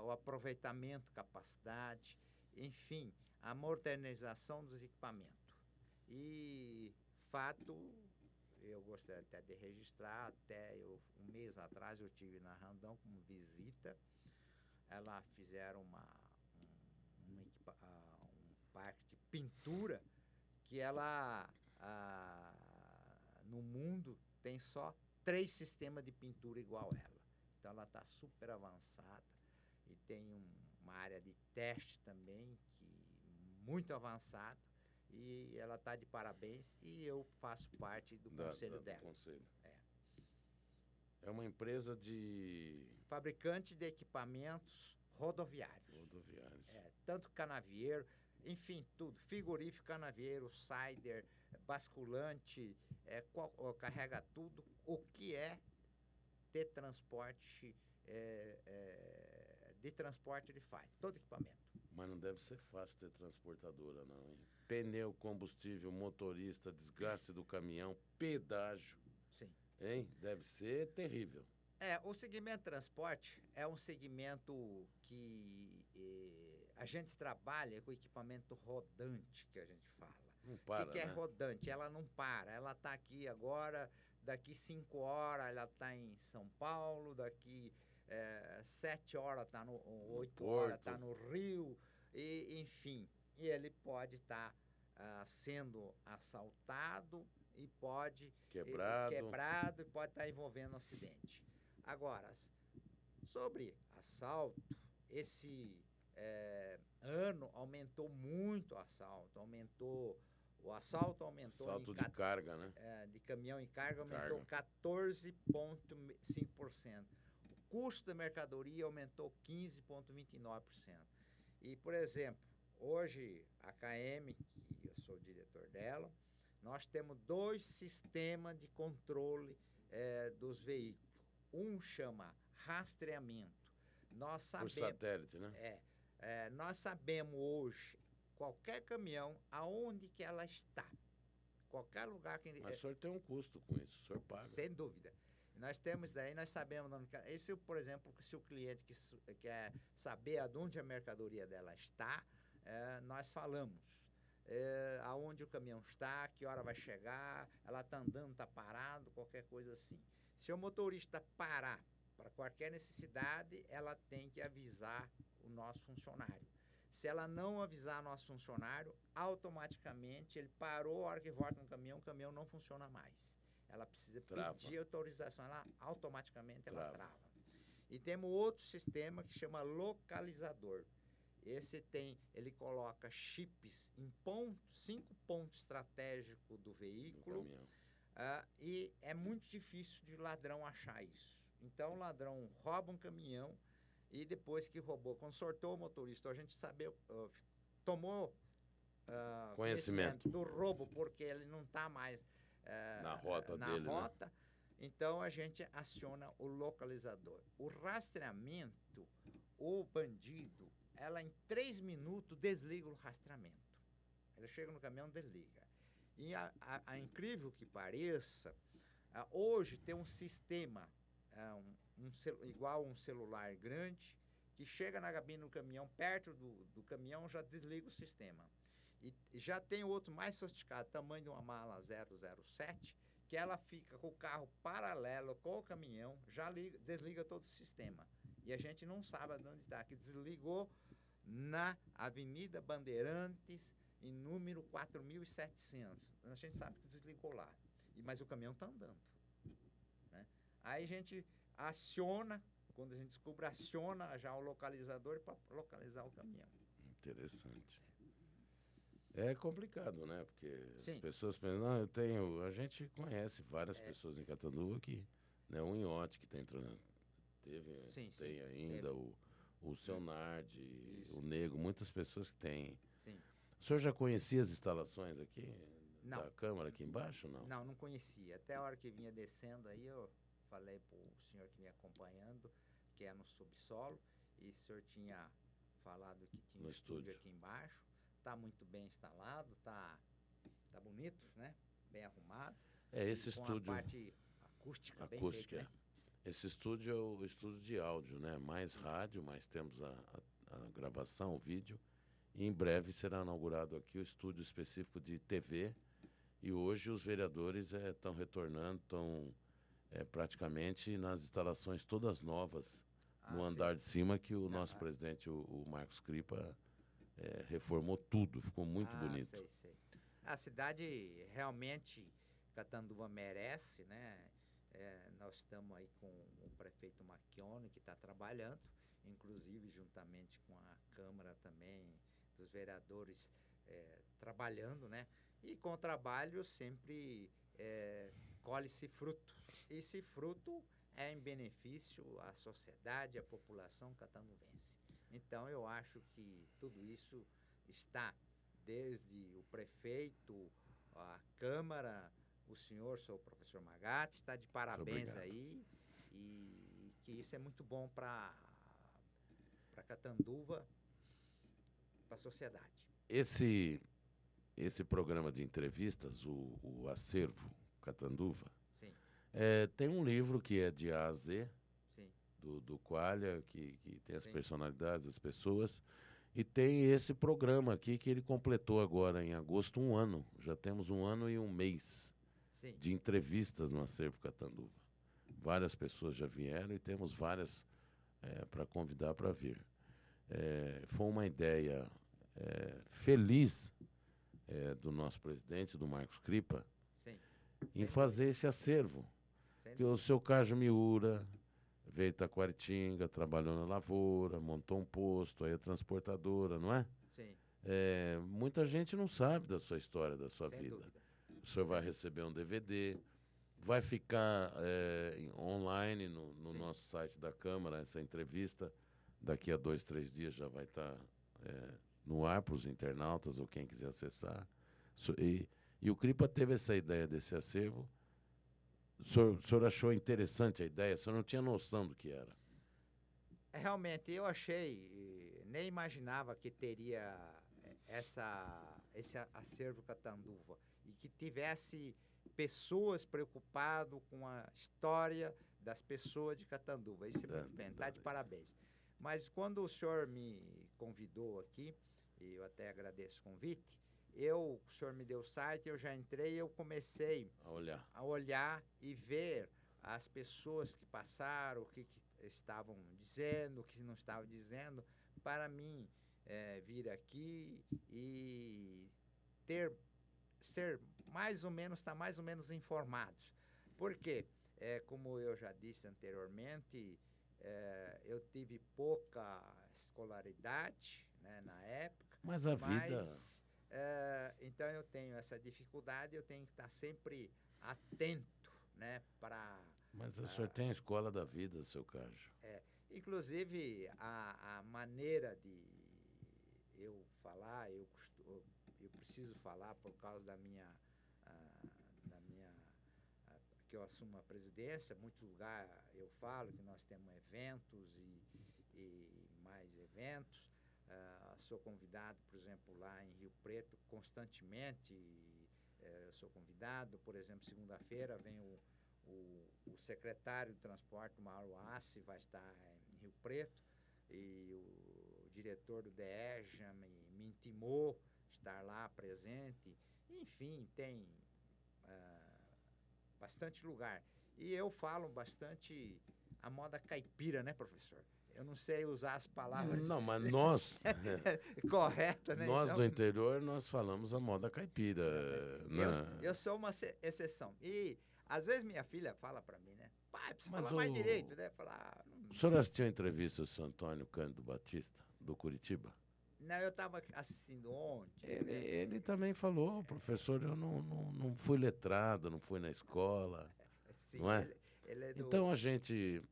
S2: o aproveitamento, capacidade, enfim, a modernização dos equipamentos. E fato, eu gostaria até de registrar, um mês atrás eu tive na Randon como visita, ela fizeram um parque de pintura que no mundo tem só 3 sistemas de pintura igual a ela. Então ela está super avançada e tem uma área de teste também muito avançada, e ela está de parabéns, e eu faço parte do conselho dela.
S1: Conselho. É uma empresa de...
S2: fabricante de equipamentos rodoviários. Tanto canavieiro, enfim, tudo. Frigorífico, canavieiro, cider, basculante, carrega tudo. O que é de transporte, ele faz, todo equipamento.
S1: Mas não deve ser fácil ter transportadora, não, hein? Pneu, combustível, motorista, desgaste do caminhão, pedágio.
S2: Sim.
S1: Hein? Deve ser terrível.
S2: O segmento transporte é um segmento que a gente trabalha com equipamento rodante, que a gente fala.
S1: Não para,
S2: O que é rodante? Ela não para. Ela está aqui agora, daqui 5 horas ela está em São Paulo, daqui 7 horas está 8 horas está no Rio, enfim. E ele pode estar sendo assaltado e pode quebrado e pode estar envolvendo um acidente. Agora, sobre assalto, esse ano aumentou muito o assalto, aumentou
S1: Assalto de carga, né?
S2: de caminhão e carga aumentou 14,5%. O custo da mercadoria aumentou 15,29%. E, por exemplo, hoje a KM, que eu sou o diretor dela, nós temos 2 sistemas de controle dos veículos. Um chama rastreamento. Nós sabemos,
S1: por satélite, né?
S2: nós sabemos hoje qualquer caminhão aonde que ela está. Qualquer lugar que...
S1: Mas o senhor tem um custo com isso, o senhor paga.
S2: Sem dúvida. Nós temos daí, nós sabemos onde... Isso, por exemplo, se o cliente quer saber aonde a mercadoria dela está, nós falamos. Aonde o caminhão está, que hora vai chegar, ela está andando, está parado, qualquer coisa assim. Se o motorista parar para qualquer necessidade, ela tem que avisar o nosso funcionário. Se ela não avisar nosso funcionário, automaticamente ele parou, a hora que volta no caminhão, o caminhão não funciona mais. Ela precisa pedir autorização, ela automaticamente ela trava. E temos outro sistema que chama localizador. Ele coloca chips em 5 pontos estratégicos do veículo, e é muito difícil de ladrão achar isso. Então o ladrão rouba um caminhão e depois que roubou, quando sortou o motorista, a gente tomou conhecimento do roubo, porque ele não está mais
S1: na rota dele,
S2: rota,
S1: né?
S2: Então a gente aciona o localizador. O rastreamento, o bandido, ela em 3 minutos desliga o rastreamento. Ele chega no caminhão, desliga. E a incrível que pareça, hoje tem um sistema igual um celular grande, que chega na cabine do caminhão, perto do caminhão, já desliga o sistema. E já tem outro mais sofisticado, tamanho de uma mala 007, que ela fica com o carro paralelo com o caminhão, já desliga todo o sistema. E a gente não sabe de onde está, que desligou na Avenida Bandeirantes, em número 4.700. A gente sabe que desligou lá, mas o caminhão está andando, né? Aí a gente aciona, quando a gente descobre, aciona já o localizador para localizar o caminhão.
S1: Interessante. É complicado, né? Porque
S2: Sim.
S1: As pessoas pensam, a gente conhece várias pessoas em Catanduva que, né, um iote que tem ainda, o seu Nardi, o Nego, muitas pessoas que têm.
S2: Sim.
S1: O senhor já conhecia as instalações aqui?
S2: Não.
S1: Da Câmara aqui embaixo, não?
S2: Não conhecia. Até a hora que vinha descendo aí, eu falei para o senhor que me acompanhando, que é no subsolo, e o senhor tinha falado que tinha um estúdio aqui embaixo. Está muito bem instalado, tá bonito, né? Bem arrumado.
S1: Esse estúdio...
S2: Com a parte acústica bem feita, né?
S1: Esse estúdio é o estúdio de áudio, né? Mais rádio, mas temos a gravação, o vídeo. E em breve será inaugurado aqui o estúdio específico de TV. E hoje os vereadores estão retornando, estão praticamente nas instalações todas novas no andar de cima, que o nosso presidente, o Marcos Cripa, reformou tudo, ficou muito bonito.
S2: Sei. A cidade realmente, Catanduva merece, né? Nós estamos aí com o prefeito Macchione, que está trabalhando, inclusive juntamente com a Câmara também, dos vereadores trabalhando, né? E com o trabalho sempre colhe-se fruto. Esse fruto é em benefício à sociedade, à população catanduvense. Então eu acho que tudo isso está, desde o prefeito, a Câmara, o senhor, sou o professor Magatti, está de parabéns aí, e que isso é muito bom para Catanduva, para a sociedade.
S1: Esse programa de entrevistas, o Acervo Catanduva,
S2: sim,
S1: tem um livro que é de A a Z,
S2: sim,
S1: do Qualia, que tem as personalidades, as pessoas, e tem esse programa aqui que ele completou agora em agosto 1 ano. Já temos 1 ano e 1 mês de entrevistas no Acervo Catanduva. Várias pessoas já vieram e temos várias para convidar para vir. Foi uma ideia feliz do nosso presidente, do Marcos Cripa, em fazer esse acervo. Que o seu Cajo Miura veio Itaquaritinga, trabalhou na lavoura, montou um posto, aí a transportadora, não é?
S2: Sim,
S1: Muita gente não sabe da sua história, da sua
S2: sem
S1: vida.
S2: dúvida.
S1: O senhor vai receber um DVD, vai ficar online no
S2: Sim.
S1: nosso site da Câmara, essa entrevista. Daqui a 2, 3 dias já vai estar no ar para os internautas ou quem quiser acessar. E o CRIPA teve essa ideia desse acervo. O senhor achou interessante a ideia? O senhor não tinha noção do que era?
S2: Realmente, eu achei, nem imaginava que teria esse acervo Catanduva e que tivesse pessoas preocupadas com a história das pessoas de Catanduva. Isso é muito bem, tá de parabéns. Mas quando o senhor me convidou aqui, e eu até agradeço o convite, o senhor me deu o site, eu já entrei e eu comecei a olhar e ver as pessoas que passaram, o que estavam dizendo, o que não estavam dizendo, para mim vir aqui e ser mais ou menos, estar mais ou menos informados. Porque, como eu já disse anteriormente, eu tive pouca escolaridade, né, na época,
S1: Mas a vida...
S2: então eu tenho essa dificuldade, eu tenho que estar sempre atento, né, para...
S1: Mas o senhor tem a escola da vida, seu Caju.
S2: Inclusive, a maneira de eu falar, eu preciso falar por causa da minha, que eu assumo a presidência, muito lugar eu falo que nós temos eventos e mais eventos. Sou convidado, por exemplo, lá em Rio Preto, constantemente, sou convidado, por exemplo, segunda-feira vem o secretário de transporte, o Mauro Assi, vai estar em Rio Preto, e o diretor do DE já me intimou estar lá presente. Enfim, tem bastante lugar. E eu falo bastante a moda caipira, né, professor? Eu não sei usar as palavras...
S1: Não, mas nós...
S2: correta, né?
S1: Nós
S2: então,
S1: do interior, nós falamos a moda caipira.
S2: eu sou uma exceção. E, às vezes, minha filha fala para mim, né? Pai, precisa
S1: Mas
S2: falar mais direito, né? Falar...
S1: O senhor assistiu a entrevista do seu Antônio Cândido Batista, do Curitiba?
S2: Não, eu estava assistindo ontem.
S1: Ele também falou, professor, eu não fui letrado, não fui na escola,
S2: Sim,
S1: não é?
S2: ele é do...
S1: Então a gente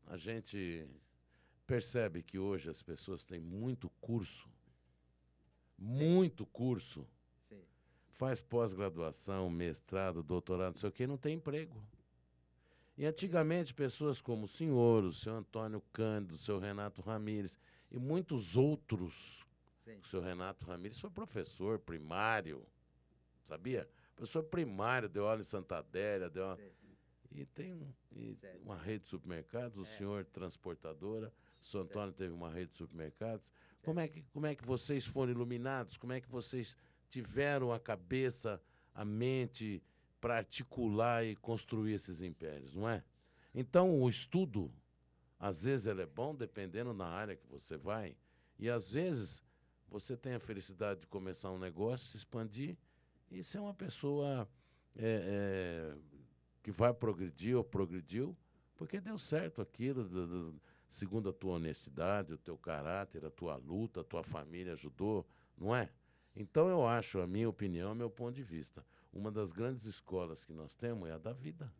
S1: percebe que hoje as pessoas têm muito curso,
S2: Sim.
S1: faz pós-graduação, mestrado, doutorado, não sei o que, não tem emprego. E antigamente pessoas como o senhor, o seu Antônio Cândido, o seu Renato Ramírez e muitos outros.
S2: Sim.
S1: O seu Renato Ramírez foi professor primário, sabia?
S2: Sim.
S1: Professor primário, deu aula em Santa Adélia, deu aula...
S2: Sim.
S1: E tem uma rede de supermercados, o senhor transportadora, o seu Antônio teve uma rede de supermercados. Como é que vocês foram iluminados? Como é que vocês tiveram a cabeça, a mente para articular e construir esses impérios, não é? Então, o estudo, às vezes, ele é bom, dependendo da área que você vai, e às vezes você tem a felicidade de começar um negócio, se expandir e ser uma pessoa que vai progredir ou progrediu, porque deu certo aquilo, segundo a tua honestidade, o teu caráter, a tua luta, a tua família ajudou, não é? Então eu acho, a minha opinião, meu ponto de vista, uma das grandes escolas que nós temos é a da vida.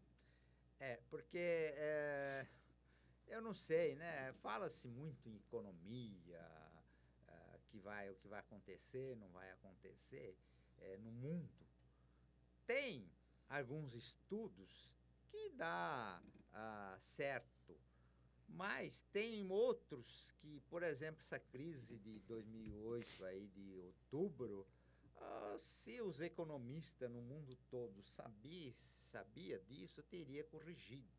S2: Porque eu não sei, né? Fala-se muito em economia, o que vai acontecer, não vai acontecer no mundo. Tem alguns estudos que dá certo, mas tem outros que, por exemplo, essa crise de 2008 aí de outubro, se os economistas no mundo todo sabia disso, teria corrigido.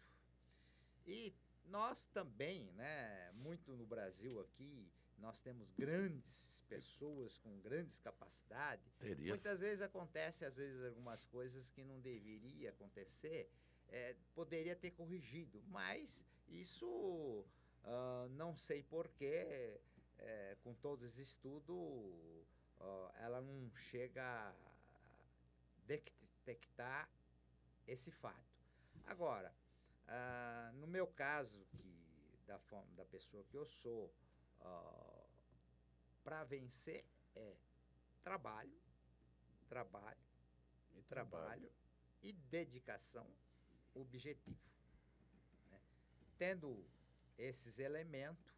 S2: E nós também, né, muito no Brasil aqui, nós temos grandes pessoas com grandes capacidades. Muitas vezes acontece, às vezes, algumas coisas que não deveria acontecer, poderia ter corrigido, mas isso não sei porquê, com todos os estudos, ela não chega a detectar esse fato. Agora, no meu caso, da pessoa que eu sou, para vencer é trabalho, trabalho, trabalho e dedicação, objetivo, né? Tendo esses elementos,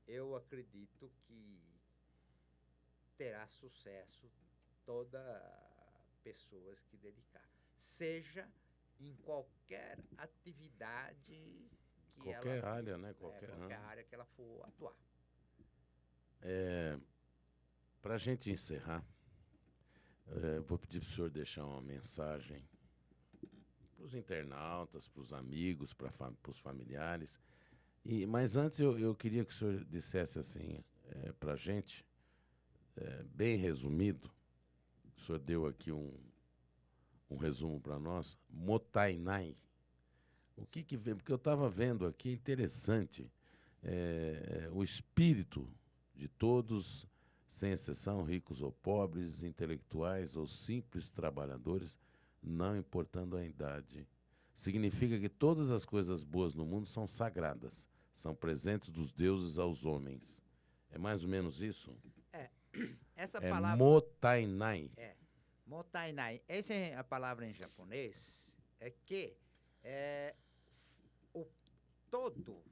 S2: eu acredito que terá sucesso toda pessoas que dedicar, seja em qualquer atividade que
S1: Qualquer
S2: ela
S1: área, né? Qualquer
S2: qualquer
S1: ramo.
S2: área que ela for atuar.
S1: Para a gente encerrar, vou pedir para o senhor deixar uma mensagem para os internautas, para os amigos, para os familiares. Mas antes eu queria que o senhor dissesse assim, para a gente, bem resumido, o senhor deu aqui um resumo para nós, Motainai. O que vem? Porque eu estava vendo aqui, é interessante, o espírito de todos, sem exceção, ricos ou pobres, intelectuais ou simples trabalhadores, não importando a idade. Significa que todas as coisas boas no mundo são sagradas, são presentes dos deuses aos homens. É mais ou menos isso?
S2: Essa
S1: É
S2: palavra
S1: Motainai.
S2: Motainai. Essa é a palavra em japonês, é que o todo,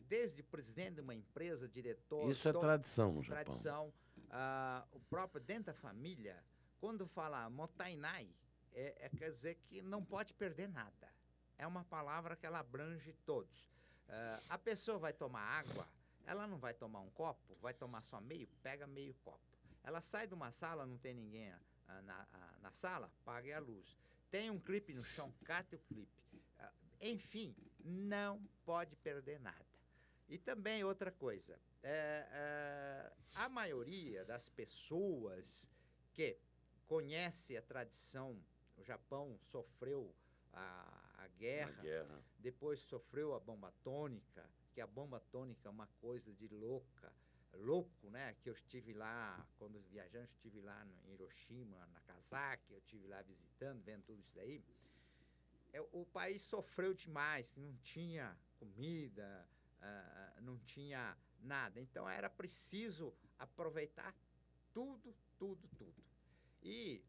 S2: desde o presidente de uma empresa, diretor,
S1: Isso é tradição no Japão.
S2: tradição, o próprio dentro da família, quando fala Motainai, quer dizer que não pode perder nada. É uma palavra que ela abrange todos. A pessoa vai tomar água, ela não vai tomar um copo, vai tomar só meio, pega meio copo. Ela sai de uma sala, não tem ninguém na sala, apague a luz. Tem um clipe no chão, cate o clipe. Enfim, não pode perder nada. E também outra coisa, a maioria das pessoas que conhece a tradição, o Japão sofreu a guerra, depois sofreu a bomba atômica, que a bomba atômica é uma coisa de louco, né? Que eu estive lá, quando viajando, estive lá em Hiroshima, Nagasaki, eu estive lá visitando, vendo tudo isso daí. O país sofreu demais, não tinha comida, não tinha nada. Então era preciso aproveitar tudo. E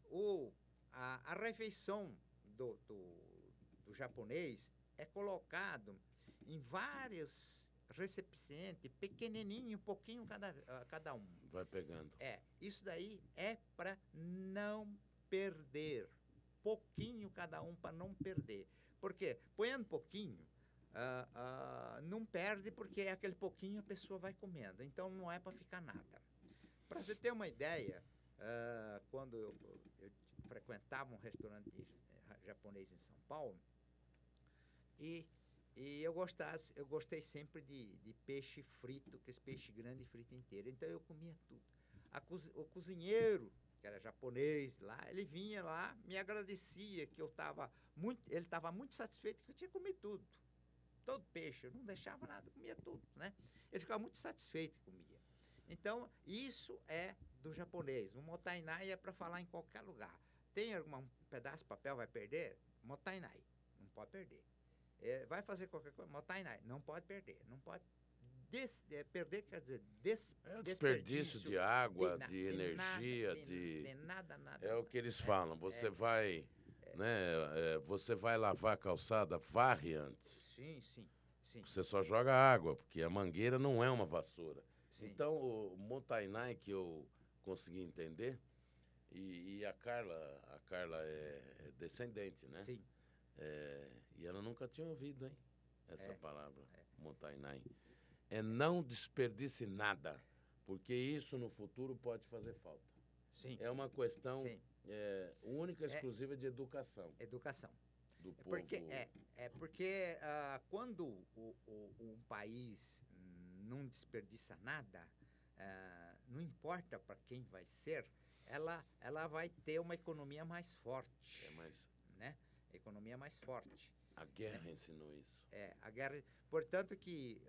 S2: a refeição do japonês é colocado em vários recipientes, pequenininho, pouquinho cada um.
S1: Vai pegando.
S2: Isso daí é para não perder. Pouquinho cada um para não perder. Porque põendo pouquinho, não perde, porque aquele pouquinho a pessoa vai comendo. Então não é para ficar nada. Para você ter uma ideia, quando eu frequentava um restaurante japonês em São Paulo, e eu gostei sempre de peixe frito, que esse peixe grande frito inteiro. Então eu comia tudo. O cozinheiro, que era japonês lá, ele vinha lá, me agradecia que ele estava muito satisfeito que eu tinha comido tudo. Todo peixe, eu não deixava nada, comia tudo, né? Ele ficava muito satisfeito que comia. Então, isso é do japonês. O Motainai é para falar em qualquer lugar. Tem um pedaço de papel, vai perder? Motainai, não pode perder. Vai fazer qualquer coisa, Motainai, não pode perder. Não pode perder, quer dizer,
S1: desperdício de água, de energia,
S2: de nada.
S1: É o que eles falam. Você vai, né? Você vai lavar a calçada, varre antes.
S2: Sim.
S1: Você só joga água, porque a mangueira não é uma vassoura.
S2: Sim.
S1: Então, o Motainai, que eu consegui entender, e a Carla é descendente, né?
S2: Sim.
S1: E ela nunca tinha ouvido, hein? Essa palavra, Motainai. Não desperdice nada, porque isso no futuro pode fazer falta.
S2: Sim.
S1: É uma questão única e exclusiva de educação.
S2: Educação.
S1: Do povo.
S2: Porque quando um país não desperdiça nada, não importa para quem vai ser, ela vai ter uma economia mais forte. Né? Economia mais forte.
S1: A guerra ensinou isso.
S2: A guerra. Portanto que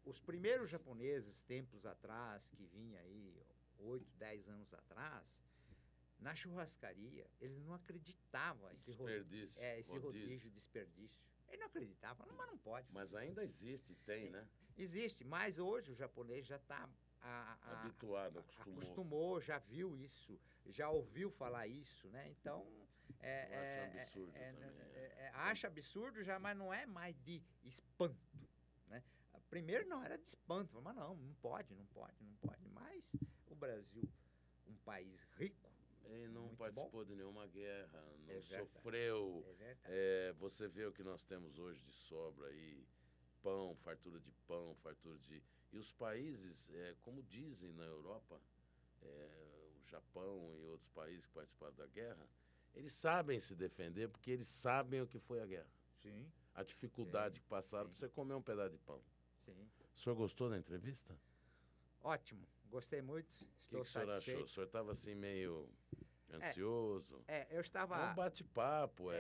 S2: os primeiros japoneses, tempos atrás, que vinha aí 8, 10 anos atrás, na churrascaria, eles não acreditavam esse rodízio, desperdício. Ele não acreditava, mas não pode.
S1: Mas ainda existe, tem, né?
S2: Existe, mas hoje o japonês já está
S1: Habituado, acostumou.
S2: acostumou, já viu isso, já ouviu falar isso, né? Então,
S1: Eu acho um absurdo também.
S2: acha absurdo já, mas não é mais de espanto, né? Primeiro não era de espanto, mas não pode, não pode, não pode. Mas o Brasil, um país rico,
S1: Ele não
S2: muito
S1: participou
S2: bom.
S1: de nenhuma guerra, não
S2: É verdade,
S1: sofreu.
S2: é verdade.
S1: Você vê o que nós temos hoje de sobra aí, pão, fartura de... E os países, como dizem na Europa, o Japão e outros países que participaram da guerra, eles sabem se defender porque eles sabem o que foi a guerra.
S2: Sim,
S1: A dificuldade
S2: sim,
S1: que passaram
S2: sim,
S1: para você comer um pedaço de pão.
S2: sim.
S1: O senhor gostou da entrevista?
S2: Ótimo, gostei muito,
S1: O
S2: estou
S1: que o senhor achou?
S2: satisfeito.
S1: O senhor estava assim meio
S2: É,
S1: ansioso?
S2: eu
S1: É um
S2: estava,
S1: bate-papo,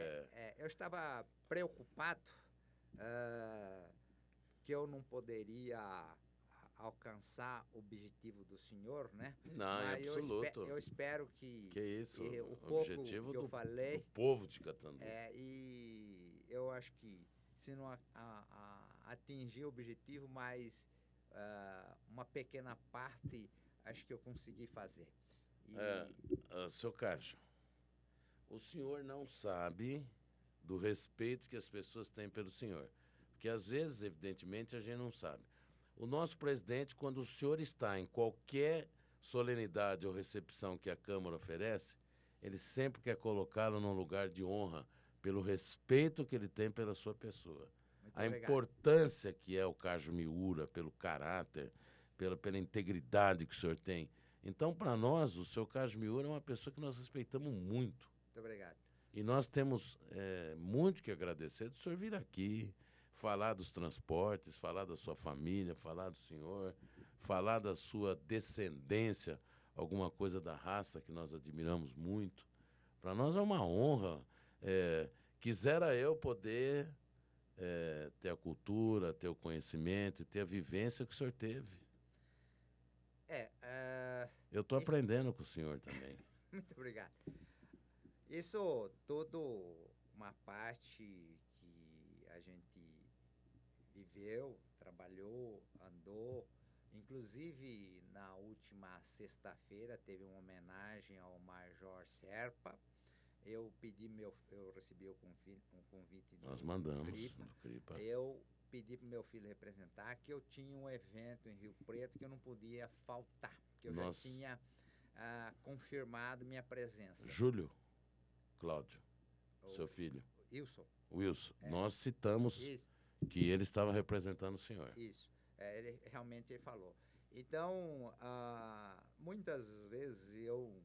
S2: eu estava preocupado, ah, que eu não poderia alcançar o objetivo do senhor, né?
S1: Não, em
S2: Mas
S1: absoluto.
S2: eu espero que
S1: Que isso,
S2: o pouco
S1: objetivo
S2: que eu
S1: do
S2: falei,
S1: povo de Catanduva.
S2: e eu acho que se não atingir o objetivo, mas uma pequena parte, acho que eu consegui fazer. E
S1: Seu Caixa, o senhor não sabe do respeito que as pessoas têm pelo senhor. Porque às vezes, evidentemente, a gente não sabe. O nosso presidente, quando o senhor está em qualquer solenidade ou recepção que a Câmara oferece, ele sempre quer colocá-lo num lugar de honra, pelo respeito que ele tem pela sua pessoa.
S2: muito
S1: A
S2: obrigado.
S1: importância que é o Cajo Miura, pelo caráter, pela integridade que o senhor tem. Então, para nós, o seu Cajo Miura é uma pessoa que nós respeitamos muito.
S2: Muito obrigado.
S1: E nós temos muito que agradecer do senhor vir aqui, falar dos transportes, falar da sua família, falar do senhor, falar da sua descendência, alguma coisa da raça que nós admiramos muito. Para nós é uma honra. Quisera eu poder ter a cultura, ter o conhecimento e ter a vivência que o senhor teve. Eu estou aprendendo com o senhor também.
S2: Muito obrigado. Isso tudo uma parte que a gente viveu, trabalhou, andou. Inclusive, na última sexta-feira teve uma homenagem ao Major Serpa. Eu recebi um convite
S1: Nós mandamos
S2: CRIPA.
S1: do CRIPA.
S2: Eu pedi para o meu filho representar, que eu tinha um evento em Rio Preto que eu não podia faltar, que eu já tinha confirmado minha presença.
S1: Júlio Cláudio, seu filho. Wilson. Nós citamos que ele estava representando o senhor.
S2: Isso. Ele realmente falou. Então, muitas vezes eu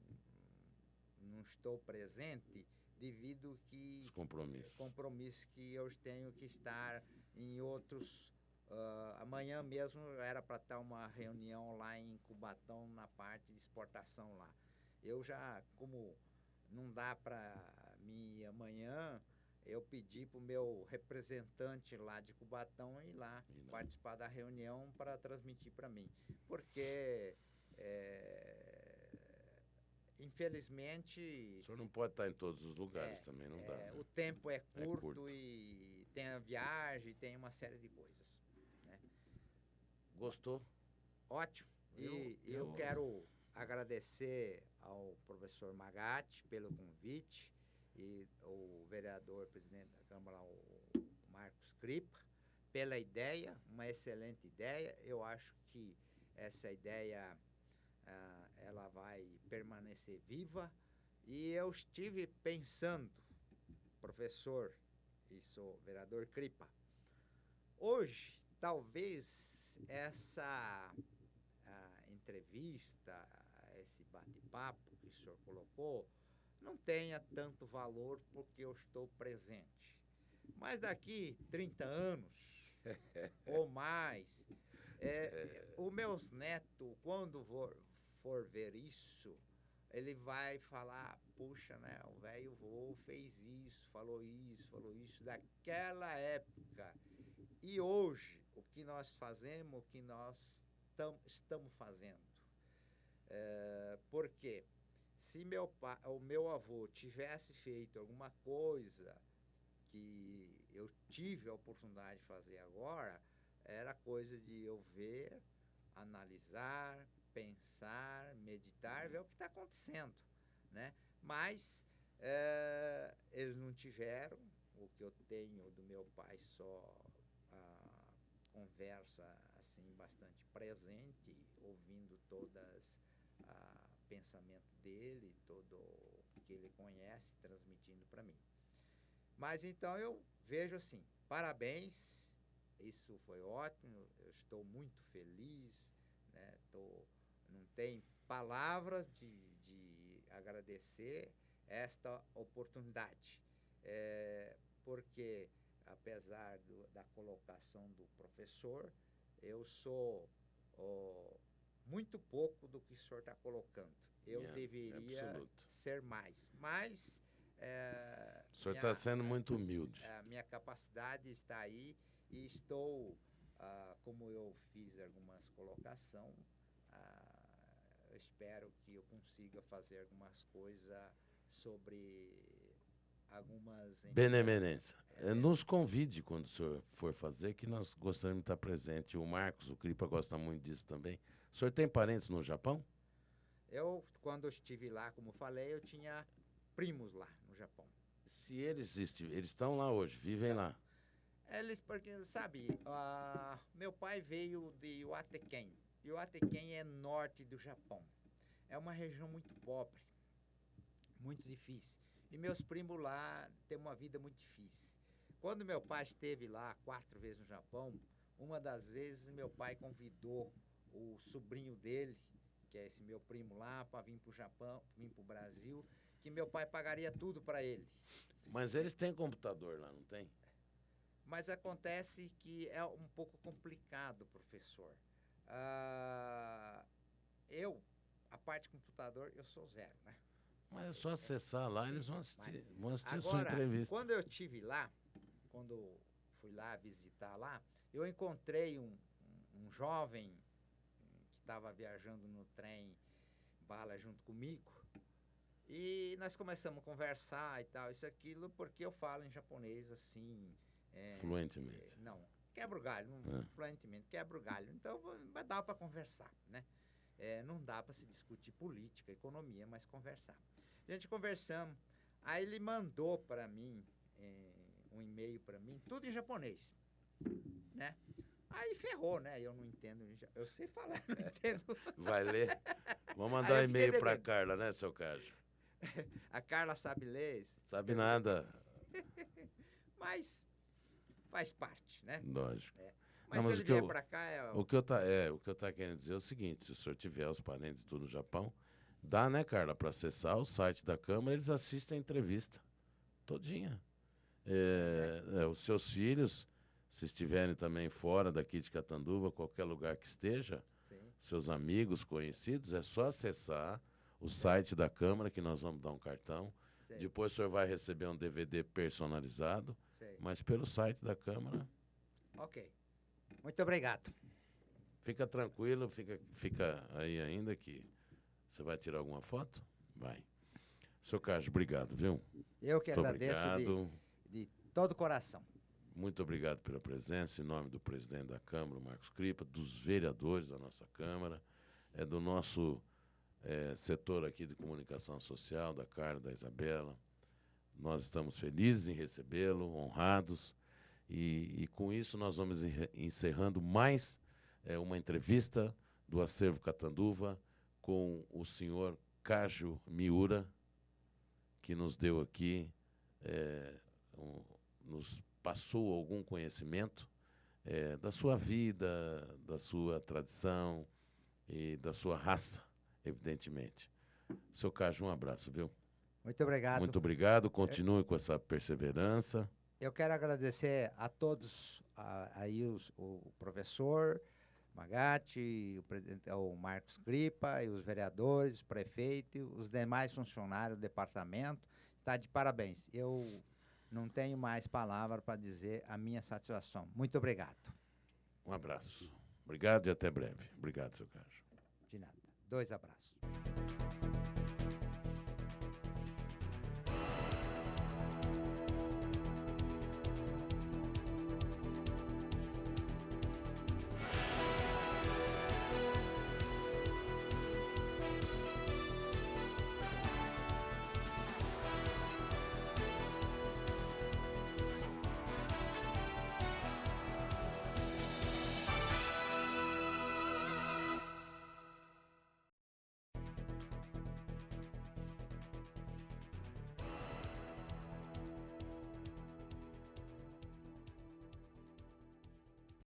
S2: não estou presente devido que
S1: os compromissos
S2: que eu tenho que estar em outros. Amanhã mesmo era para estar uma reunião lá em Cubatão na parte de exportação lá. Eu já, como não dá para mim amanhã, eu pedi para o meu representante lá de Cubatão ir lá participar da reunião para transmitir para mim, porque infelizmente...
S1: O senhor não pode estar em todos os lugares também, não dá. Né?
S2: O tempo é curto e tem a viagem, tem uma série de coisas. Né?
S1: Gostou?
S2: Ótimo. Eu quero agradecer ao professor Magatti pelo convite e o vereador, presidente da Câmara, o Marcos Cripa, pela ideia, uma excelente ideia. Eu acho que essa ideia ela vai permanecer viva. E eu estive pensando, professor e sou vereador Cripa, hoje talvez essa entrevista, esse bate-papo que o senhor colocou, não tenha tanto valor porque eu estou presente. Mas daqui 30 anos ou mais, os meus netos, quando for ver isso, ele vai falar, puxa, né, o velho vô fez isso, falou isso, daquela época. E hoje, o que nós fazemos, o que nós estamos fazendo. Porque se o meu avô tivesse feito alguma coisa que eu tive a oportunidade de fazer agora era coisa de eu ver, analisar, pensar, meditar, ver o que está acontecendo, né? Mas eles não tiveram o que eu tenho do meu pai, só a conversa assim bastante presente, ouvindo todas pensamento dele, todo o que ele conhece, transmitindo para mim. Mas então eu vejo assim, parabéns, isso foi ótimo, eu estou muito feliz, né? Não tem palavras de agradecer esta oportunidade, porque apesar da colocação do professor, eu sou muito pouco do que o senhor está colocando. Eu deveria ser mais, mas
S1: o senhor está sendo muito humilde.
S2: A minha capacidade está aí e estou, como eu fiz algumas colocações, eu espero que eu consiga fazer algumas coisas sobre algumas...
S1: Benemerência. Nos convide quando o senhor for fazer, que nós gostaríamos de estar presente. O Marcos, o Cripa, gosta muito disso também. O senhor tem parentes no Japão?
S2: Eu, quando eu estive lá, como falei, eu tinha primos lá no Japão.
S1: Se eles estão lá hoje, vivem lá.
S2: Eles, porque, sabe, meu pai veio de Iwateken. Iwateken é norte do Japão. É uma região muito pobre, muito difícil. E meus primos lá têm uma vida muito difícil. Quando meu pai esteve lá 4 vezes no Japão, uma das vezes meu pai convidou o sobrinho dele, que é esse meu primo lá, para vir para o Japão, vir para o Brasil, que meu pai pagaria tudo para ele.
S1: Mas eles têm computador lá, não tem?
S2: Mas acontece que é um pouco complicado, professor. A parte de computador, eu sou zero, né?
S1: Mas é só acessar lá, eles vão assistir a sua
S2: agora,
S1: entrevista.
S2: quando eu estive lá, quando fui lá visitar lá, eu encontrei um jovem que estava viajando no trem bala junto comigo. E nós começamos a conversar e tal, isso, aquilo, porque eu falo em japonês assim...
S1: fluentemente.
S2: Não, quebra o galho, fluentemente, quebra o galho. Então, vai dar para conversar, né? Não dá para se discutir política, economia, mas conversar. A gente conversamos, aí ele mandou para mim um e-mail para mim, tudo em japonês, né? Aí ferrou, né? Eu não entendo, eu sei falar, não entendo.
S1: Vai ler? Vamos mandar um e-mail para a Carla, né, seu Cássio?
S2: A Carla sabe ler?
S1: Sabe nada.
S2: Mas faz parte, né?
S1: Lógico.
S2: Mas se ele vier para cá...
S1: O que eu tá querendo dizer é o seguinte, se o senhor tiver os parentes tudo no Japão, dá, né, Carla, para acessar o site da Câmara, eles assistem a entrevista todinha. Os seus filhos, se estiverem também fora daqui de Catanduva, qualquer lugar que esteja, seus amigos, conhecidos, é só acessar o site da Câmara, que nós vamos dar um cartão. Depois o senhor vai receber um DVD personalizado, mas pelo site da Câmara.
S2: Ok. Muito obrigado.
S1: Fica tranquilo, fica aí ainda que você vai tirar alguma foto? Vai. Seu Cássio, obrigado, viu?
S2: Eu que agradeço de todo o coração.
S1: Muito obrigado pela presença, em nome do presidente da Câmara, Marcos Cripa, dos vereadores da nossa Câmara, do nosso setor aqui de comunicação social, da Carla, da Isabela. Nós estamos felizes em recebê-lo, honrados, e com isso nós vamos encerrando mais uma entrevista do Acervo Catanduva com o senhor Cássio Miura, que nos deu aqui, nos passou algum conhecimento da sua vida, da sua tradição e da sua raça, evidentemente. Seu Cássio, um abraço, viu?
S2: Muito obrigado.
S1: Muito obrigado, continue com essa perseverança.
S2: Eu quero agradecer a todos, aí o professor Magatti, o presidente, o Marcos Cripa, e os vereadores, o prefeito, os demais funcionários do departamento. Está de parabéns. Eu não tenho mais palavra para dizer a minha satisfação. Muito obrigado.
S1: Um abraço. Obrigado e até breve. Obrigado, seu Cássio.
S2: De nada. 2 abraços.